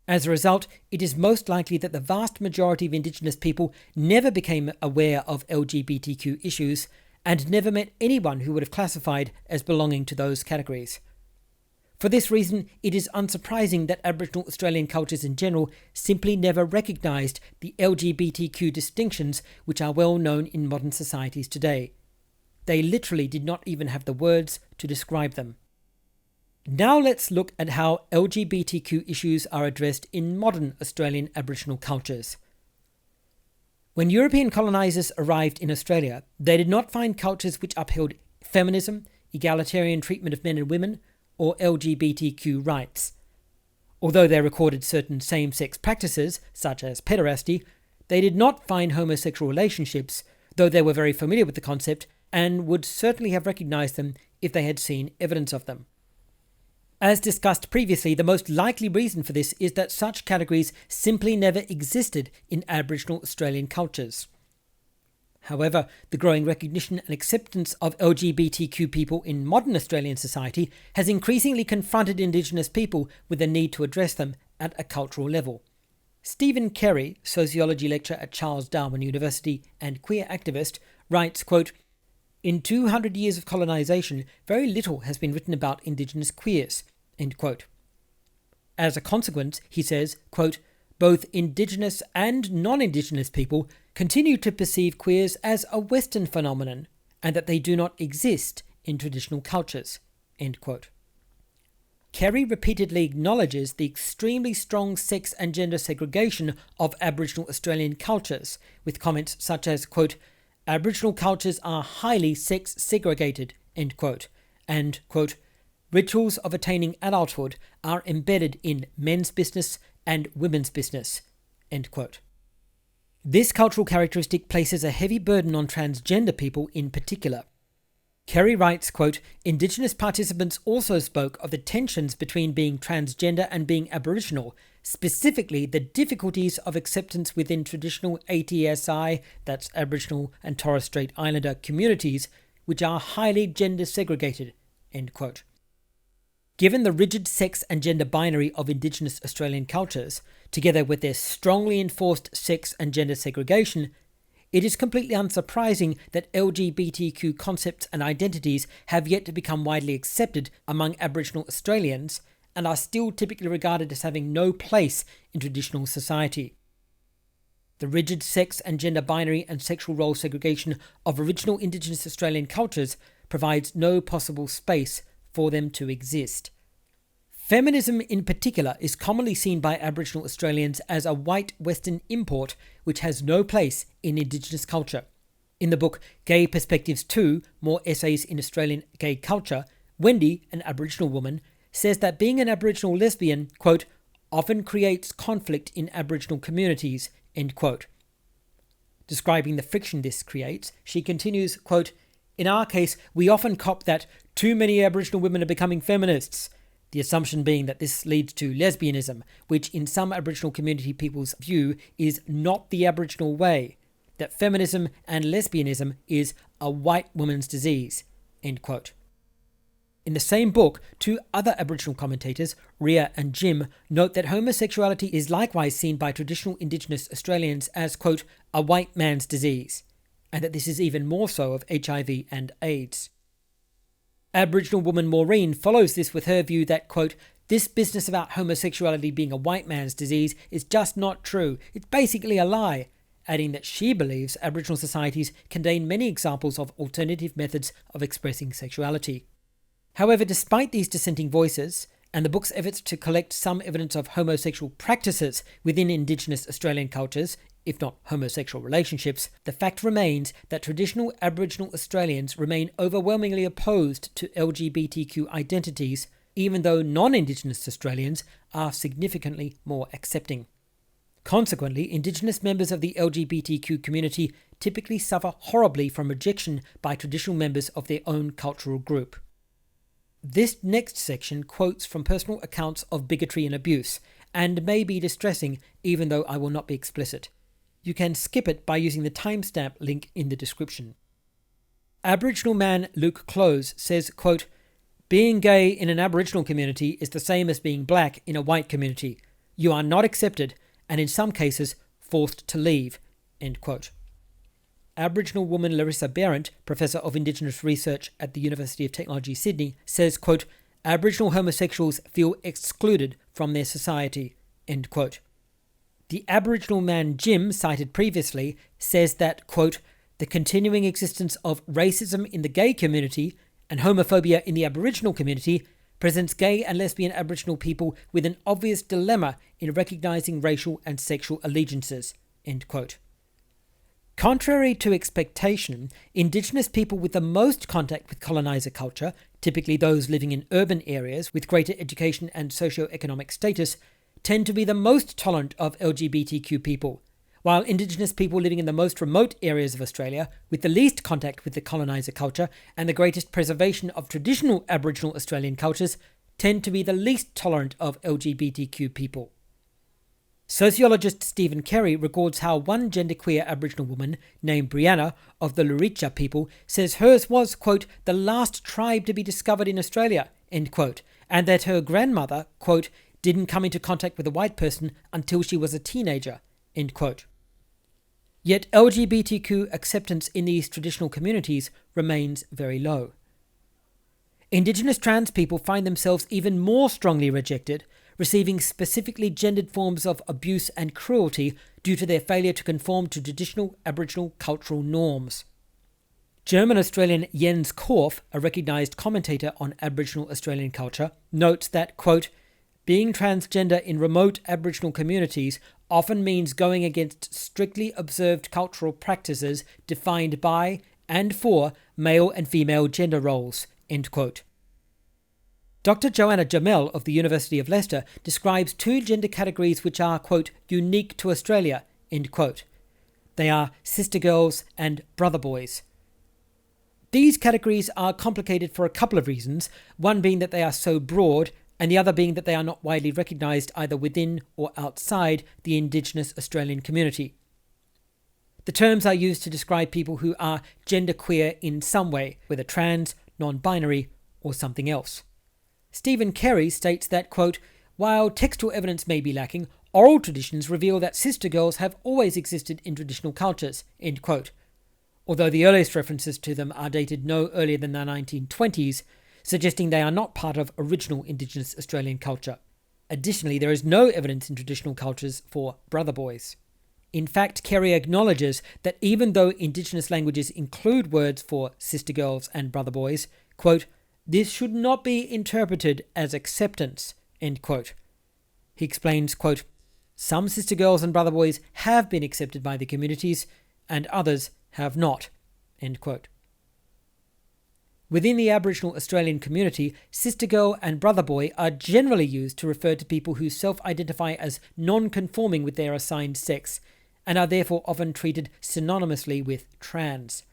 As a result, it is most likely that the vast majority of Indigenous people never became aware of LGBTQ issues and never met anyone who would have classified as belonging to those categories. For this reason, it is unsurprising that Aboriginal Australian cultures in general simply never recognised the LGBTQ distinctions which are well known in modern societies today. They literally did not even have the words to describe them. Now let's look at how LGBTQ issues are addressed in modern Australian Aboriginal cultures. When European colonisers arrived in Australia, they did not find cultures which upheld feminism, egalitarian treatment of men and women, or LGBTQ rights. Although they recorded certain same-sex practices, such as pederasty, they did not find homosexual relationships, though they were very familiar with the concept and would certainly have recognised them if they had seen evidence of them. As discussed previously, the most likely reason for this is that such categories simply never existed in Aboriginal Australian cultures. However, the growing recognition and acceptance of LGBTQ people in modern Australian society has increasingly confronted Indigenous people with the need to address them at a cultural level. Stephen Carey, sociology lecturer at Charles Darwin University and queer activist, writes, quote, "In 200 years of colonisation, very little has been written about Indigenous queers." End quote. As a consequence, he says, quote, "Both Indigenous and non-Indigenous people continue to perceive queers as a Western phenomenon and that they do not exist in traditional cultures." End quote. Carey repeatedly acknowledges the extremely strong sex and gender segregation of Aboriginal Australian cultures, with comments such as, quote, "Aboriginal cultures are highly sex segregated," end quote, and, quote, "Rituals of attaining adulthood are embedded in men's business and women's business," end quote. This cultural characteristic places a heavy burden on transgender people in particular. Carey writes, quote, "Indigenous participants also spoke of the tensions between being transgender and being Aboriginal, specifically the difficulties of acceptance within traditional ATSI, that's Aboriginal and Torres Strait Islander communities, which are highly gender segregated," end quote. Given the rigid sex and gender binary of Indigenous Australian cultures, together with their strongly enforced sex and gender segregation, it is completely unsurprising that LGBTQ concepts and identities have yet to become widely accepted among Aboriginal Australians and are still typically regarded as having no place in traditional society. The rigid sex and gender binary and sexual role segregation of original Indigenous Australian cultures provides no possible space for them to exist. Feminism in particular is commonly seen by Aboriginal Australians as a white Western import which has no place in Indigenous culture. In the book Gay Perspectives 2, More Essays in Australian Gay Culture, Wendy, an Aboriginal woman, says that being an Aboriginal lesbian, quote, "often creates conflict in Aboriginal communities," end quote. Describing the friction this creates, she continues, quote, "In our case, we often cop that too many Aboriginal women are becoming feminists, the assumption being that this leads to lesbianism, which in some Aboriginal community people's view is not the Aboriginal way, that feminism and lesbianism is a white woman's disease," end quote. In the same book, two other Aboriginal commentators, Ria and Jim, note that homosexuality is likewise seen by traditional Indigenous Australians as, quote, "a white man's disease," and that this is even more so of HIV and AIDS. Aboriginal woman Maureen follows this with her view that, quote, "this business about homosexuality being a white man's disease is just not true. It's basically a lie," adding that she believes Aboriginal societies contain many examples of alternative methods of expressing sexuality. However, despite these dissenting voices, and the book's efforts to collect some evidence of homosexual practices within Indigenous Australian cultures, if not homosexual relationships, the fact remains that traditional Aboriginal Australians remain overwhelmingly opposed to LGBTQ identities, even though non-Indigenous Australians are significantly more accepting. Consequently, Indigenous members of the LGBTQ community typically suffer horribly from rejection by traditional members of their own cultural group. This next section quotes from personal accounts of bigotry and abuse, and may be distressing even though I will not be explicit. You can skip it by using the timestamp link in the description. Aboriginal man Luke Close says, quote, "Being gay in an Aboriginal community is the same as being black in a white community. You are not accepted, and in some cases forced to leave," end quote. Aboriginal woman Larissa Berendt, Professor of Indigenous Research at the University of Technology, Sydney, says, quote, "Aboriginal homosexuals feel excluded from their society," end quote. The Aboriginal man Jim, cited previously, says that, quote, "the continuing existence of racism in the gay community and homophobia in the Aboriginal community presents gay and lesbian Aboriginal people with an obvious dilemma in recognising racial and sexual allegiances," end quote. Contrary to expectation, Indigenous people with the most contact with coloniser culture, typically those living in urban areas with greater education and socio-economic status, tend to be the most tolerant of LGBTQ people, while Indigenous people living in the most remote areas of Australia, with the least contact with the coloniser culture and the greatest preservation of traditional Aboriginal Australian cultures, tend to be the least tolerant of LGBTQ people. Sociologist Stephen Carey records how one genderqueer Aboriginal woman named Brianna of the Luritja people says hers was, quote, "the last tribe to be discovered in Australia," end quote, and that her grandmother, quote, "didn't come into contact with a white person until she was a teenager," end quote. Yet LGBTQ acceptance in these traditional communities remains very low. Indigenous trans people find themselves even more strongly rejected, receiving specifically gendered forms of abuse and cruelty due to their failure to conform to traditional Aboriginal cultural norms. German-Australian Jens Korff, a recognised commentator on Aboriginal Australian culture, notes that, quote, "being transgender in remote Aboriginal communities often means going against strictly observed cultural practices defined by and for male and female gender roles," end quote. Dr. Joanna Jamel of the University of Leicester describes two gender categories which are, quote, "unique to Australia," end quote. They are sister girls and brother boys. These categories are complicated for a couple of reasons, one being that they are so broad, and the other being that they are not widely recognised either within or outside the Indigenous Australian community. The terms are used to describe people who are genderqueer in some way, whether trans, non-binary, or something else. Stephen Carey states that, quote, "while textual evidence may be lacking, oral traditions reveal that sister girls have always existed in traditional cultures," end quote, although the earliest references to them are dated no earlier than the 1920s, suggesting they are not part of original Indigenous Australian culture. Additionally, there is no evidence in traditional cultures for brother boys. In fact, Carey acknowledges that even though Indigenous languages include words for sister girls and brother boys, quote, "this should not be interpreted as acceptance," end quote. He explains, quote, "some sister girls and brother boys have been accepted by the communities and others have not," end quote. Within the Aboriginal Australian community, sister girl and brother boy are generally used to refer to people who self-identify as non-conforming with their assigned sex, and are therefore often treated synonymously with trans.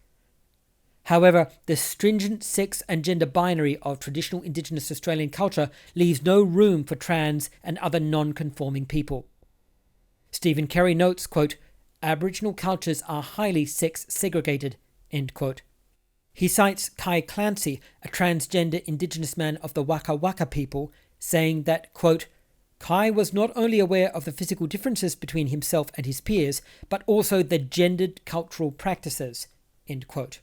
However, the stringent sex and gender binary of traditional Indigenous Australian culture leaves no room for trans and other non-conforming people. Stephen Carey notes, quote, Aboriginal cultures are highly sex-segregated, end quote. He cites Kai Clancy, a transgender Indigenous man of the Waka Waka people, saying that, quote, Kai was not only aware of the physical differences between himself and his peers, but also the gendered cultural practices, end quote.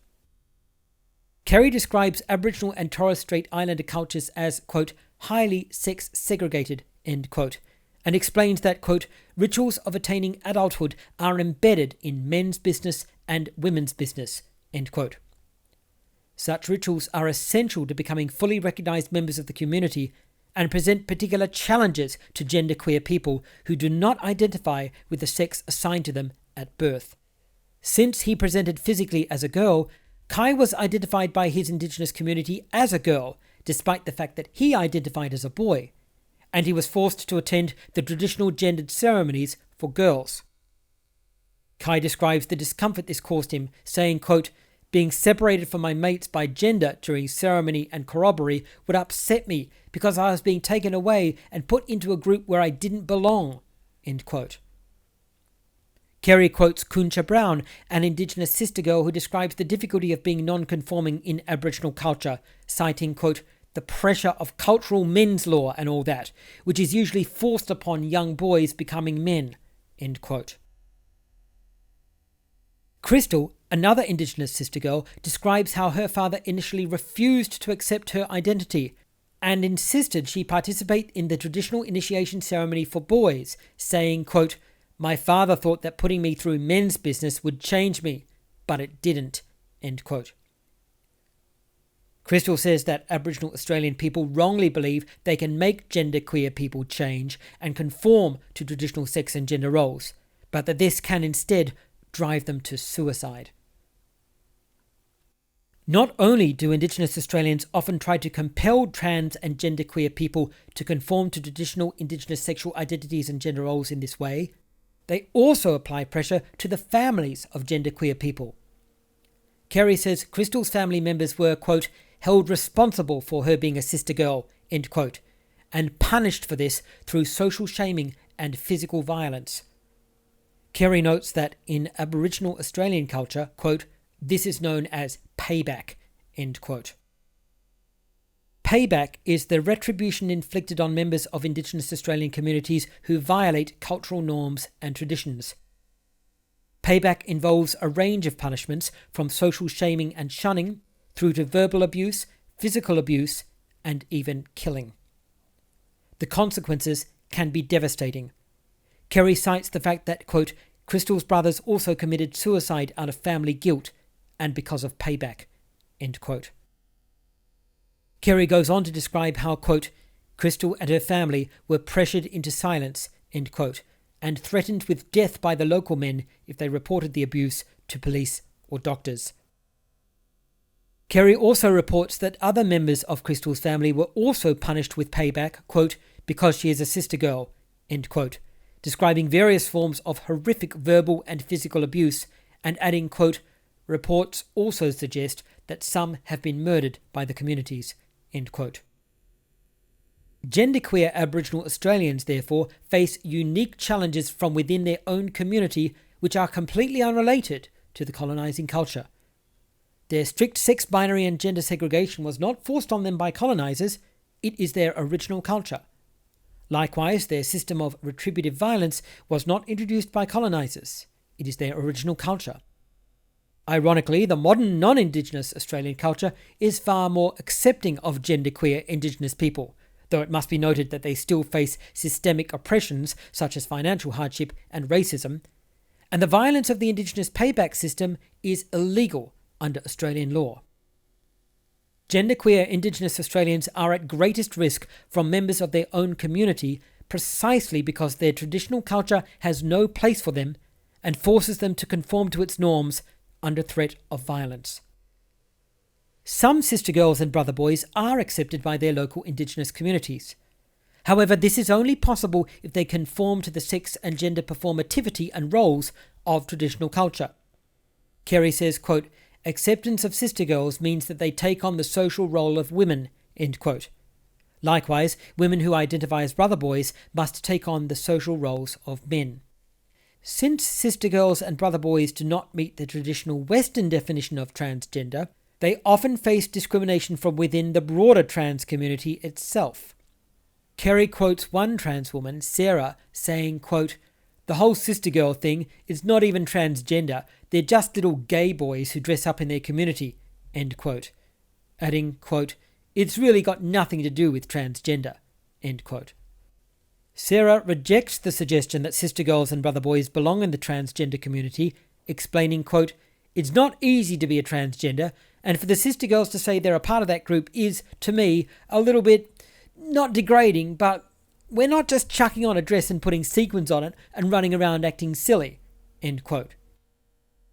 Carey describes Aboriginal and Torres Strait Islander cultures as, quote, highly sex-segregated, end quote, and explains that, quote, rituals of attaining adulthood are embedded in men's business and women's business, end quote. Such rituals are essential to becoming fully recognised members of the community and present particular challenges to genderqueer people who do not identify with the sex assigned to them at birth. Since he presented physically as a girl, Kai was identified by his Indigenous community as a girl, despite the fact that he identified as a boy, and he was forced to attend the traditional gendered ceremonies for girls. Kai describes the discomfort this caused him, saying, quote, being separated from my mates by gender during ceremony and corroboree would upset me because I was being taken away and put into a group where I didn't belong, end quote. Carey quotes Kuncha Brown, an Indigenous sister girl who describes the difficulty of being non-conforming in Aboriginal culture, citing, quote, the pressure of cultural men's law and all that, which is usually forced upon young boys becoming men, end quote. Crystal, another Indigenous sister girl, describes how her father initially refused to accept her identity and insisted she participate in the traditional initiation ceremony for boys, saying, quote, my father thought that putting me through men's business would change me, but it didn't, end quote. Crystal says that Aboriginal Australian people wrongly believe they can make genderqueer people change and conform to traditional sex and gender roles, but that this can instead drive them to suicide. Not only do Indigenous Australians often try to compel trans and genderqueer people to conform to traditional Indigenous sexual identities and gender roles in this way, they also apply pressure to the families of genderqueer people. Carey says Crystal's family members were, quote, held responsible for her being a sister girl, end quote, and punished for this through social shaming and physical violence. Carey notes that in Aboriginal Australian culture, quote, this is known as payback, end quote. Payback is the retribution inflicted on members of Indigenous Australian communities who violate cultural norms and traditions. Payback involves a range of punishments from social shaming and shunning through to verbal abuse, physical abuse, and even killing. The consequences can be devastating. Carey cites the fact that, quote, Crystal's brothers also committed suicide out of family guilt and because of payback, end quote. Carey goes on to describe how, quote, Crystal and her family were pressured into silence, end quote, and threatened with death by the local men if they reported the abuse to police or doctors. Carey also reports that other members of Crystal's family were also punished with payback, quote, because she is a sister girl, end quote, describing various forms of horrific verbal and physical abuse and adding, quote, reports also suggest that some have been murdered by the communities, end quote. Genderqueer Aboriginal Australians, therefore, face unique challenges from within their own community which are completely unrelated to the colonising culture. Their strict sex binary and gender segregation was not forced on them by colonisers, it is their original culture. Likewise, their system of retributive violence was not introduced by colonisers, it is their original culture. Ironically, the modern non-Indigenous Australian culture is far more accepting of genderqueer Indigenous people, though it must be noted that they still face systemic oppressions such as financial hardship and racism, and the violence of the Indigenous payback system is illegal under Australian law. Genderqueer Indigenous Australians are at greatest risk from members of their own community precisely because their traditional culture has no place for them and forces them to conform to its norms under threat of violence. Some sister girls and brother boys are accepted by their local Indigenous communities. However, this is only possible if they conform to the sex and gender performativity and roles of traditional culture. Kerry says, quote, acceptance of sister girls means that they take on the social role of women, end quote. Likewise, women who identify as brother boys must take on the social roles of men. Since sister girls and brother boys do not meet the traditional Western definition of transgender, they often face discrimination from within the broader trans community itself. Kerry quotes one trans woman, Sarah, saying, quote, the whole sister girl thing is not even transgender, they're just little gay boys who dress up in their community, end quote. Adding, quote, it's really got nothing to do with transgender, end quote. Sarah rejects the suggestion that sister girls and brother boys belong in the transgender community, explaining, quote, it's not easy to be a transgender, and for the sister girls to say they're a part of that group is, to me, a little bit, not degrading, but we're not just chucking on a dress and putting sequins on it and running around acting silly, end quote.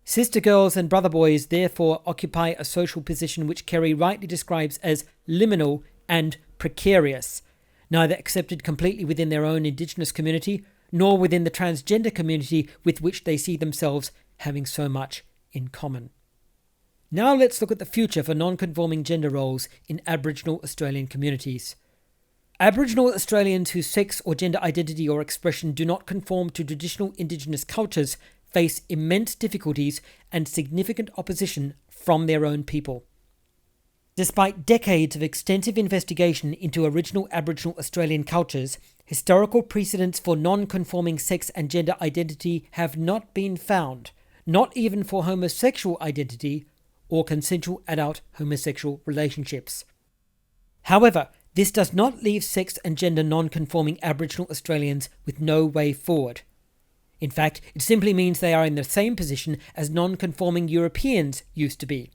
Sister girls and brother boys therefore occupy a social position which Kerry rightly describes as liminal and precarious, neither accepted completely within their own Indigenous community, nor within the transgender community with which they see themselves having so much in common. Now let's look at the future for non-conforming gender roles in Aboriginal Australian communities. Aboriginal Australians whose sex or gender identity or expression do not conform to traditional Indigenous cultures face immense difficulties and significant opposition from their own people. Despite decades of extensive investigation into original Aboriginal Australian cultures, historical precedents for non-conforming sex and gender identity have not been found, not even for homosexual identity or consensual adult homosexual relationships. However, this does not leave sex and gender non-conforming Aboriginal Australians with no way forward. In fact, it simply means they are in the same position as non-conforming Europeans used to be.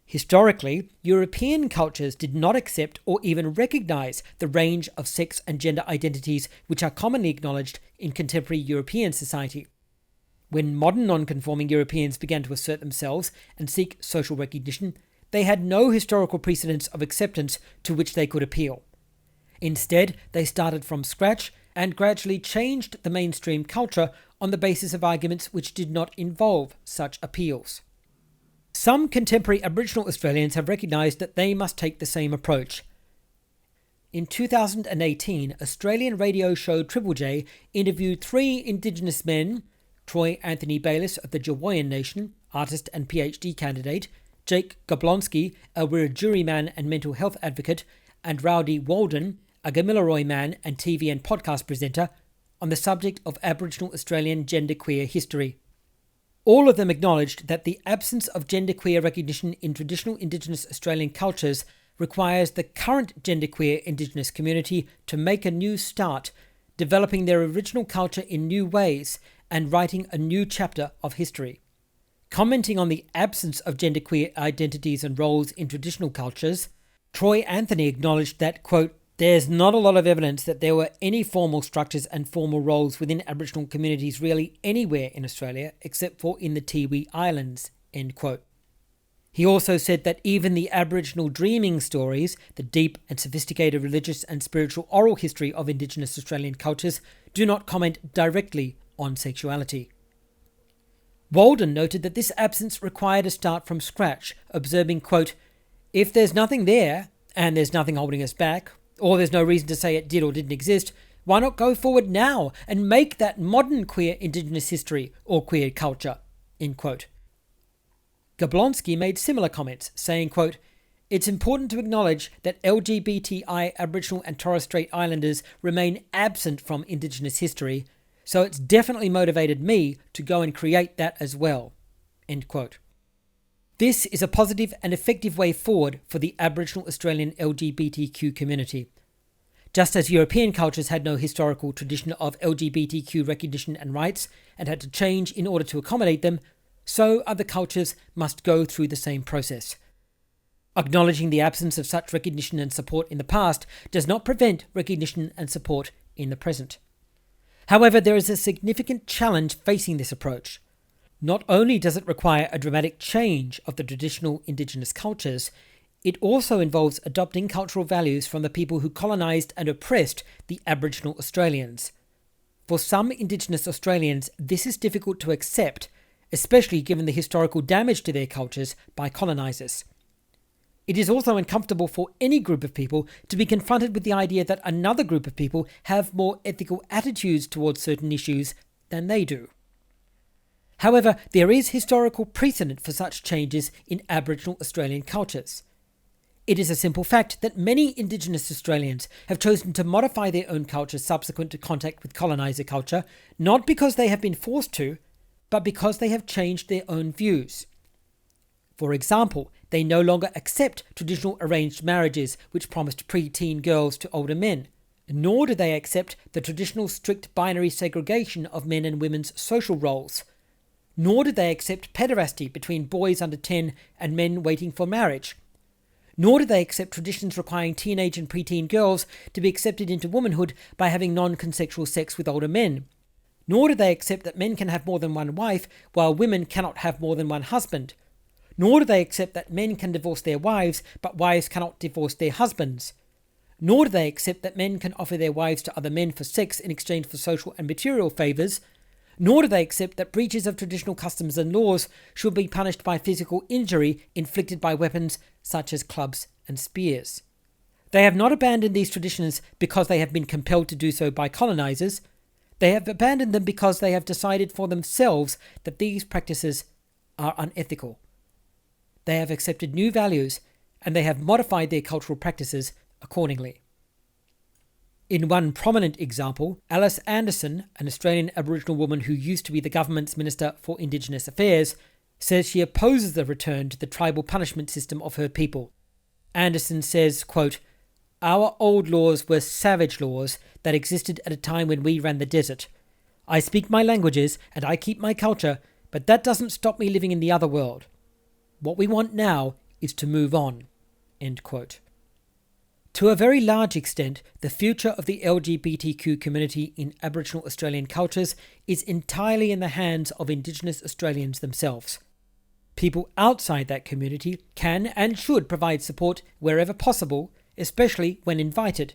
Historically, European cultures did not accept or even recognize the range of sex and gender identities which are commonly acknowledged in contemporary European society. When modern non-conforming Europeans began to assert themselves and seek social recognition, they had no historical precedents of acceptance to which they could appeal. Instead, they started from scratch and gradually changed the mainstream culture on the basis of arguments which did not involve such appeals. Some contemporary Aboriginal Australians have recognised that they must take the same approach. In 2018, Australian radio show Triple J interviewed 3 Indigenous men, Troy Anthony Bayliss of the Jawoyan Nation, artist and PhD candidate, Jake Gablonsky, a Wiradjuri man and mental health advocate, and Rowdy Walden, a Gamilaroi man and TV and podcast presenter, on the subject of Aboriginal Australian genderqueer history. All of them acknowledged that the absence of genderqueer recognition in traditional Indigenous Australian cultures requires the current genderqueer Indigenous community to make a new start, developing their original culture in new ways and writing a new chapter of history. Commenting on the absence of genderqueer identities and roles in traditional cultures, Troy Anthony acknowledged that, quote, there's not a lot of evidence that there were any formal structures and formal roles within Aboriginal communities really anywhere in Australia except for in the Tiwi Islands, end quote. He also said that even the Aboriginal dreaming stories, the deep and sophisticated religious and spiritual oral history of Indigenous Australian cultures, do not comment directly on sexuality. Walden noted that this absence required a start from scratch, observing, quote, if there's nothing there, and there's nothing holding us back, or there's no reason to say it did or didn't exist, why not go forward now and make that modern queer Indigenous history or queer culture, end quote. Gablonsky made similar comments, saying, quote, it's important to acknowledge that LGBTI Aboriginal and Torres Strait Islanders remain absent from Indigenous history, so it's definitely motivated me to go and create that as well, end quote. This is a positive and effective way forward for the Aboriginal Australian LGBTQ community. Just as European cultures had no historical tradition of LGBTQ recognition and rights and had to change in order to accommodate them, so other cultures must go through the same process. Acknowledging the absence of such recognition and support in the past does not prevent recognition and support in the present. However, there is a significant challenge facing this approach. Not only does it require a dramatic change of the traditional Indigenous cultures, it also involves adopting cultural values from the people who colonised and oppressed the Aboriginal Australians. For some Indigenous Australians, this is difficult to accept, especially given the historical damage to their cultures by colonisers. It is also uncomfortable for any group of people to be confronted with the idea that another group of people have more ethical attitudes towards certain issues than they do. However, there is historical precedent for such changes in Aboriginal Australian cultures. It is a simple fact that many Indigenous Australians have chosen to modify their own culture subsequent to contact with coloniser culture, not because they have been forced to, but because they have changed their own views. For example, they no longer accept traditional arranged marriages which promised pre-teen girls to older men, nor do they accept the traditional strict binary segregation of men and women's social roles, nor do they accept pederasty between boys under 10 and men waiting for marriage, nor do they accept traditions requiring teenage and preteen girls to be accepted into womanhood by having non-consensual sex with older men, nor do they accept that men can have more than one wife while women cannot have more than one husband, nor do they accept that men can divorce their wives but wives cannot divorce their husbands, nor do they accept that men can offer their wives to other men for sex in exchange for social and material favours, nor do they accept that breaches of traditional customs and laws should be punished by physical injury inflicted by weapons such as clubs and spears. They have not abandoned these traditions because they have been compelled to do so by colonisers. They have abandoned them because they have decided for themselves that these practices are unethical. They have accepted new values and they have modified their cultural practices accordingly. In one prominent example, Alice Anderson, an Australian Aboriginal woman who used to be the government's Minister for Indigenous Affairs, says she opposes the return to the tribal punishment system of her people. Anderson says, quote, "Our old laws were savage laws that existed at a time when we ran the desert. I speak my languages and I keep my culture, but that doesn't stop me living in the other world. What we want now is to move on." End quote. To a very large extent, the future of the LGBTQ community in Aboriginal Australian cultures is entirely in the hands of Indigenous Australians themselves. People outside that community can and should provide support wherever possible, especially when invited.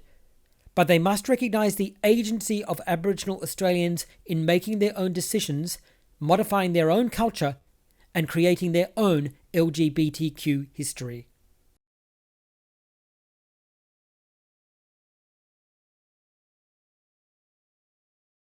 But they must recognise the agency of Aboriginal Australians in making their own decisions, modifying their own culture, and creating their own LGBTQ history.